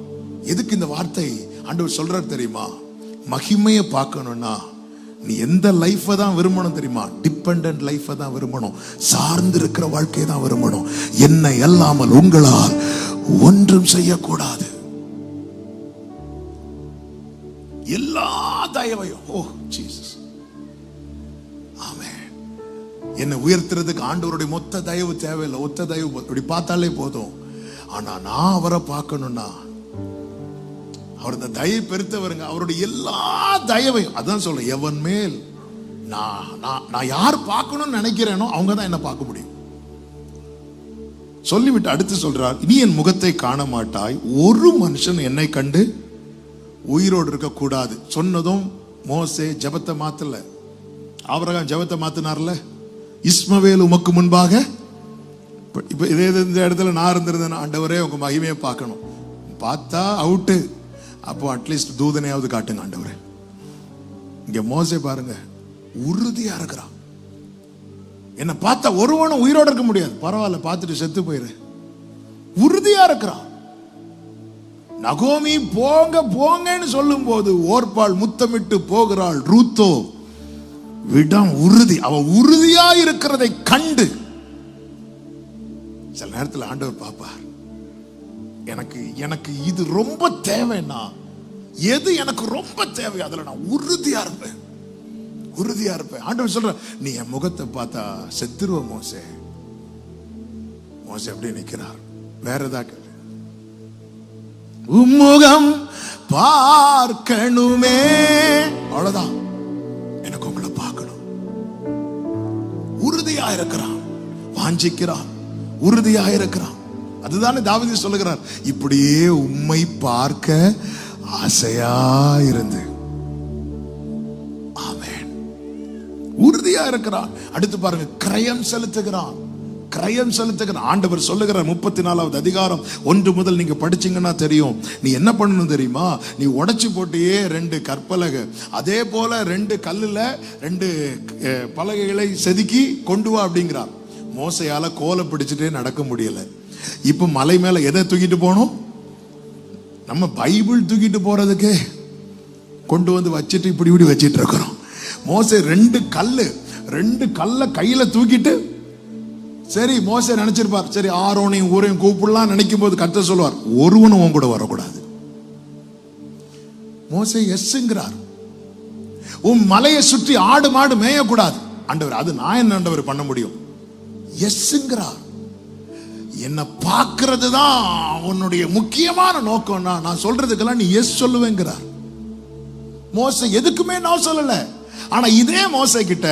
எதுக்கு இந்த வார்த்தை ஆண்டவர் சொல்றாரு தெரியுமா? மகிமையை பார்க்கணும்னா நீ எந்த லைஃபை தான் விரும்பணும் தெரியுமா? டிபெண்டன்ட் லைஃபை தான் விரும்பணும், சார்ந்து இருக்கிற வாழ்க்கையை தான் விரும்பணும். என்னை அல்லாமல் உங்களால் ஒன்றும் செய்யக்கூடாது. எல்லா தயவையும், ஓ ஜீசஸ், ஆமென். என்னை உயர்த்துறதுக்கு ஆண்டவருடைய மொத்த தயவு தேவையில்லை, ஒத்த தயவு இப்படி பார்த்தாலே போதும். ஆனா நான் அவரை பார்க்கணும்னா அவர் இந்த தயை பெருத்தவருங்க, அவருடைய எல்லா தயவையும். அதான் சொல்ல, எவன் மேல் நான் யார் பார்க்கணும்னு நினைக்கிறேனோ அவங்க தான் என்ன பார்க்க முடியும். சொல்லிவிட்டு அடுத்து சொல்றார், நீ என் முகத்தை காண மாட்டாய், ஒரு மனுஷன் என்னை கண்டு உயிரோடு இருக்க கூடாது. சொன்னதும் மோசே ஜெபத்தை மாத்தல, ஆபிரகாம் ஜெபத்தை மாத்தினார்ல. இஸ்மவேல் உமக்கு முன்பாக, இப்ப இதே இந்த இடத்துல நான் இருந்திருந்தேன், ஆண்டவரே உங்க மகிமையை பார்க்கணும், பார்த்தா அவுட்டு, அப்போ அட்லீஸ்ட் தூதனையாவது காட்டுங்க ஆண்டவரே. இங்க மோசே பாருங்க, உறுதியா இருக்கிறான். என்ன பார்த்தா ஒருவனும் உயிரோட இருக்க முடியாது, பரவாயில்ல பார்த்துட்டு செத்து போயிரு, உறுதியா இருக்கிறான். நகோமி போங்க போங்கன்னு சொல்லும் போது ஓர்பாள் முத்தமிட்டு போகிறாள், ரூத்தோ விடம் உறுதி. அவன் உறுதியா இருக்கிறதை கண்டு சில நேரத்தில் ஆண்டவர் பார்ப்பார், எனக்கு எனக்கு இது ரொம்ப தேவைன்னா, எது எனக்கு ரொம்ப தேவை அதுல நான் உறுதியா இருப்பேன், உறுதியா இருப்பேன். ஆண்டவர் சொல்ற, நீ என் முகத்தை பார்த்தா செத்துருவ மோசே. மோசே அப்படியே நிக்கிறார். வேற ஏதாவது உம்முகம் பார்க்கணுமே, அவ்வளவுதான், எனக்கு உங்களை பார்க்கணும். உறுதியா இருக்கிறான், வாஞ்சிக்கிறான், உறுதியா இருக்கிறான். அதுதானே தாவீது சொல்லுகிறார், இப்படியே உம்மை பார்க்க ஆசையா இருந்து. ஆமென். உறுதியா இருக்கிறான். அடுத்து பாருங்க, கிரயம் செலுத்துகிறான். கிரயம் செலுத்துகிறான். ஆண்டவர் சொல்லுகிறார் 34வது அதிகாரம் 1 முதல் நீங்க படிச்சீங்கன்னா தெரியும். நீ என்ன பண்ணணும் தெரியுமா? நீ உடைச்சு போட்டியே 2 கற்பலகை, அதே போல 2 கல்லுல 2 பலகைகளை செதுக்கி கொண்டு வா அப்படிங்கிறார். மோசையால கோலை பிடிச்சிட்டே நடக்க முடியல. இப்ப மலை மேல எதை தூக்கிட்டு போனோம்? நம்ம பைபிள் தூக்கிட்டு போறதுக்கு கொண்டு வந்து வச்சுட்டு இப்படி இப்படி வச்சிட்டு இருக்கிறோம். மோசே 2 கல்லை கையில தூக்கிட்டு, சரி மோசே நினைச்சிருப்பார், சரி ஆரோனையும் ஊரையும் கூப்பிடலாம் நினைக்கும் போது கர்த்தர் சொல்வார், ஒருவனும் உன் கூட வரக்கூடாது. மோசே எஸ்ங்கிறார். உன் மலையை சுற்றி ஆடு மாடு மேயக்கூடாது. ஆண்டவர், அது நான் என்ன ஆண்டவர் பண்ண முடியும்? எஸ்ங்கிறார். என்ன பார்க்கிறது தான் உன்னுடைய முக்கியமான நோக்கம்னா நான் சொல்றதுக்கெல்லாம் நீ எஸ் சொல்லுவேங்கிறார். மோசே எதுக்குமே நான் சொல்லல. ஆனா இதே மோசே கிட்ட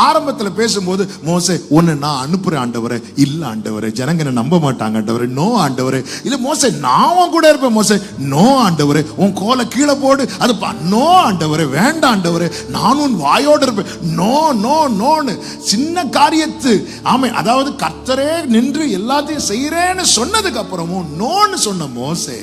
ஆரம்பத்துல பேசும்போது, மோசே உன்னை நான் அனுப்புறேன் ஆண்டவரே. இல்ல ஆண்டவரே, ஜனங்க என்ன நம்ப மாட்டாங்க ஆண்டவரே. நோ ஆண்டவரே. இல்ல மோசே, நான் உன் கூட இருப்பேன் மோசே. நோ ஆண்டவரே, உன் கோலை கீழே போடு. அது நோ ஆண்டவரே, வேண்டாம் ஆண்டவரே, நான் உன் வாயோடு இருப்பேன். நோ நோ நோன்னு சின்ன காரியத்து. ஆமை, அதாவது கர்த்தரே நின்று எல்லாத்தையும் செய்யறேன்னு சொன்னதுக்கு அப்புறமும் நோன்னு சொன்ன மோசே,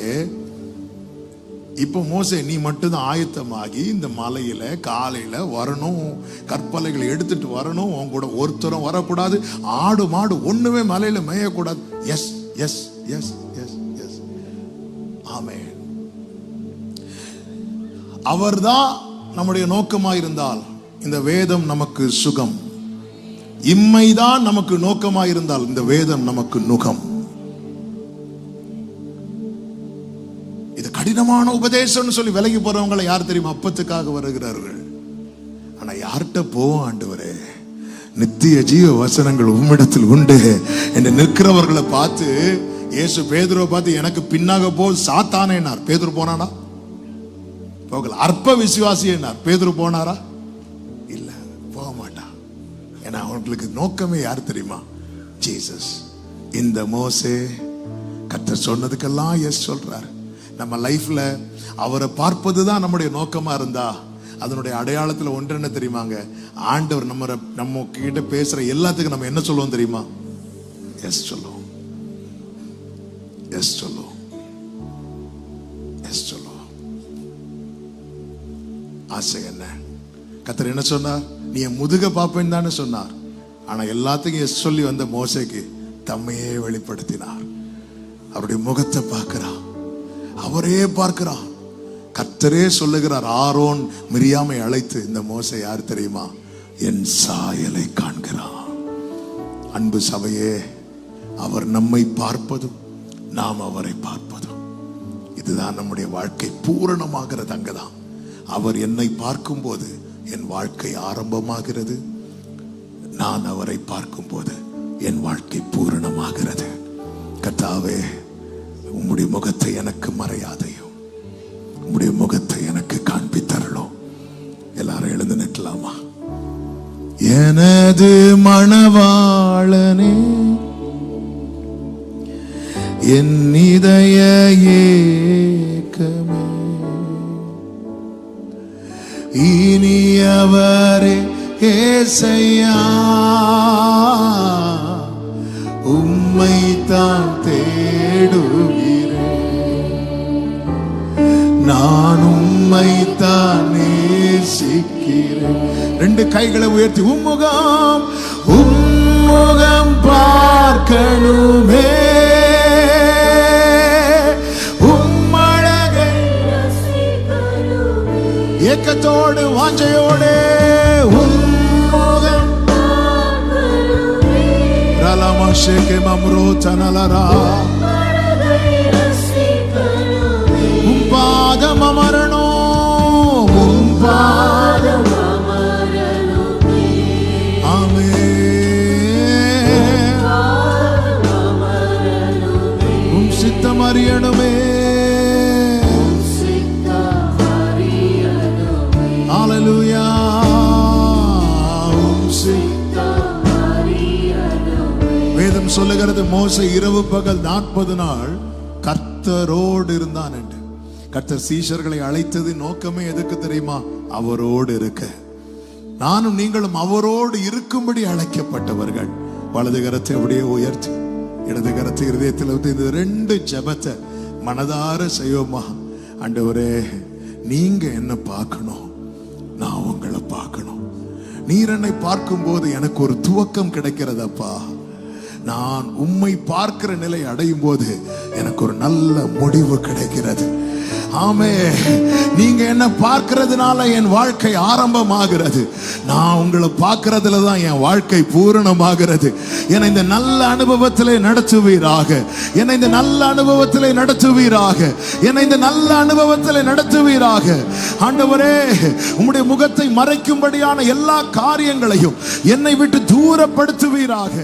இப்ப மோசே நீ மட்டும்தான் ஆயத்தமாகி இந்த மலையில காலையில வரணும், கற்பலைகளை எடுத்துட்டு வரணும், உன் கூட ஒருத்தரும் வரக்கூடாது, ஆடு மாடு ஒண்ணுமே மலையில மேயக்கூடாது. Yes yes yes yes yes. Amen. அவர்தான் நம்முடைய நோக்கமாக இருந்தால் இந்த வேதம் நமக்கு சுகம். இம்மைதான் நமக்கு நோக்கமாக இருந்தால் இந்த வேதம் நமக்கு நுகம். இது கடினமான உபதேசம்னு சொல்லி விலகி போறவங்களை யார் தெரியுமா? அப்பத்துக்காக வருகிறார்கள். ஆனா யார்கிட்ட போவோம் ஆண்டவரே? நித்திய ஜீவ வசனங்கள் உம்மிடத்தில் உண்டு என்று நிற்கிறவர்களை பார்த்து இயேசு பேதுருவை பார்த்து, எனக்கு பின்னாக போ சாத்தானேனார். பேதுரு போனானா? போகல. அற்ப விசுவாசி என்னார். பேதுரு போனாரா? இல்ல, போக மாட்டான். ஏன்னா அவங்களுக்கு நோக்கமே யார் தெரியுமா? ஜீசஸ். இந்த மோசே கர்த்தர் சொன்னதுக்கெல்லாம் எஸ் சொல்றாரு. நம்ம லைஃப்ல அவரை பார்ப்பதுதான் நம்முடைய நோக்கமா இருந்தா அதனுடைய அடையாளத்துல ஒன்று என்ன தெரியுமாங்க? ஆண்டவர் நம்ம கிட்ட பேசுற எல்லாத்துக்கும் நம்ம என்ன சொல்லுவோம் தெரியுமா? எஸ் சொல்லுவோம், எஸ் சொல்லுவோம், எஸ் சொல்லுவோம். ஆசை என்ன? கர்த்தர் என்ன சொன்னார்? நீ என் முதுக பாப்பேன்னு தானே சொன்னார். ஆனா எல்லாத்துக்கும் எஸ் சொல்லி வந்த மோசேக்கு தம்மையே வெளிப்படுத்தினார். அவருடைய முகத்தை பார்க்கிறான், அவரே பார்க்கிறான். கர்த்தரே சொல்லுகிறார், ஆரோன் மிரியாமை அழைத்து, இந்த மோசே யார் தெரியுமா? என் சாயலை காண்கிறான். அன்பு சபையே, அவர் நம்மை பார்ப்பதும் நாம் அவரை பார்ப்பதும் இதுதான் நம்முடைய வாழ்க்கை பூரணமாகிறது. அங்கதான் அவர் என்னை பார்க்கும் போது என் வாழ்க்கை ஆரம்பமாகிறது. நான் அவரை பார்க்கும் போது என் வாழ்க்கை பூரணமாகிறது. கர்த்தாவே, உம்முடைய முகத்தை எனக்கு மறையாதையும் உம்முடைய முகத்தை எனக்கு காண்பித்தருளோ. எல்லாரும் எழுந்து நிற்கலாமா? எனது மணவாளனே, என் இதய ஏக்கமே, இனியவரே ஏசையா, உம்மை தான் தேடுகிறேன், நான் உம்மை தான் நேசிக்கிறேன். ரெண்டு கைகளை உயர்த்தி, உம்முகம் உம்முகம் பார்க்கணுமே, உம்மழகை ஏக்கத்தோடு வாஞ்சையோடு ஷேகே மம்ரோ சனலரா உம் பாதம் அமரனோ உம் பாதம் சித்தம் அறியணுமே. ஹல்லேலூயா. வேதம் சொல்லுகிறது மோசே இரவு பகல் 40 நாள் கர்த்தரோடு இருந்தான் என்று. கர்த்தர் சீஷர்களை அழைத்தது நோக்கமே எதுக்கு தெரியுமா? அவரோடு இருக்க. நானும் நீங்களும் அவரோடு இருக்கும்படி அழைக்கப்பட்டவர்கள். வலது கரத்தை அப்படியே உயர்த்தி இடது கரத்தை இருதயத்தில் வைத்து இந்த 2 ஜெபத்தை மனதார செய்வோமா? ஆண்டவரே, நீங்க என்ன பார்க்கணும், நான் உங்களை பார்க்கணும். நீர் என்னை பார்க்கும் போது எனக்கு ஒரு துவக்கம் கிடைக்கிறதப்பா. நான் உம்மை பார்க்கிற நிலை அடையும் போது எனக்கு ஒரு நல்ல முடிவு கிடைக்கிறது. ஆமே, நீங்க என்ன பார்க்கிறதுனால என் வாழ்க்கை ஆரம்பமாகிறது. நான் உங்களை பார்க்கிறதுல தான் என் வாழ்க்கை பூரணமாகிறது. என்னை இந்த நல்ல அனுபவத்திலே நடத்துவீராக. என்னை இந்த நல்ல அனுபவத்திலே நடத்துவீராக. என்னை இந்த நல்ல அனுபவத்திலே நடத்துவீராக. ஆண்டவரே, உம்முடைய முகத்தை மறைக்கும்படியான எல்லா காரியங்களையும் என்னை விட்டு தூரப்படுத்துவீராக.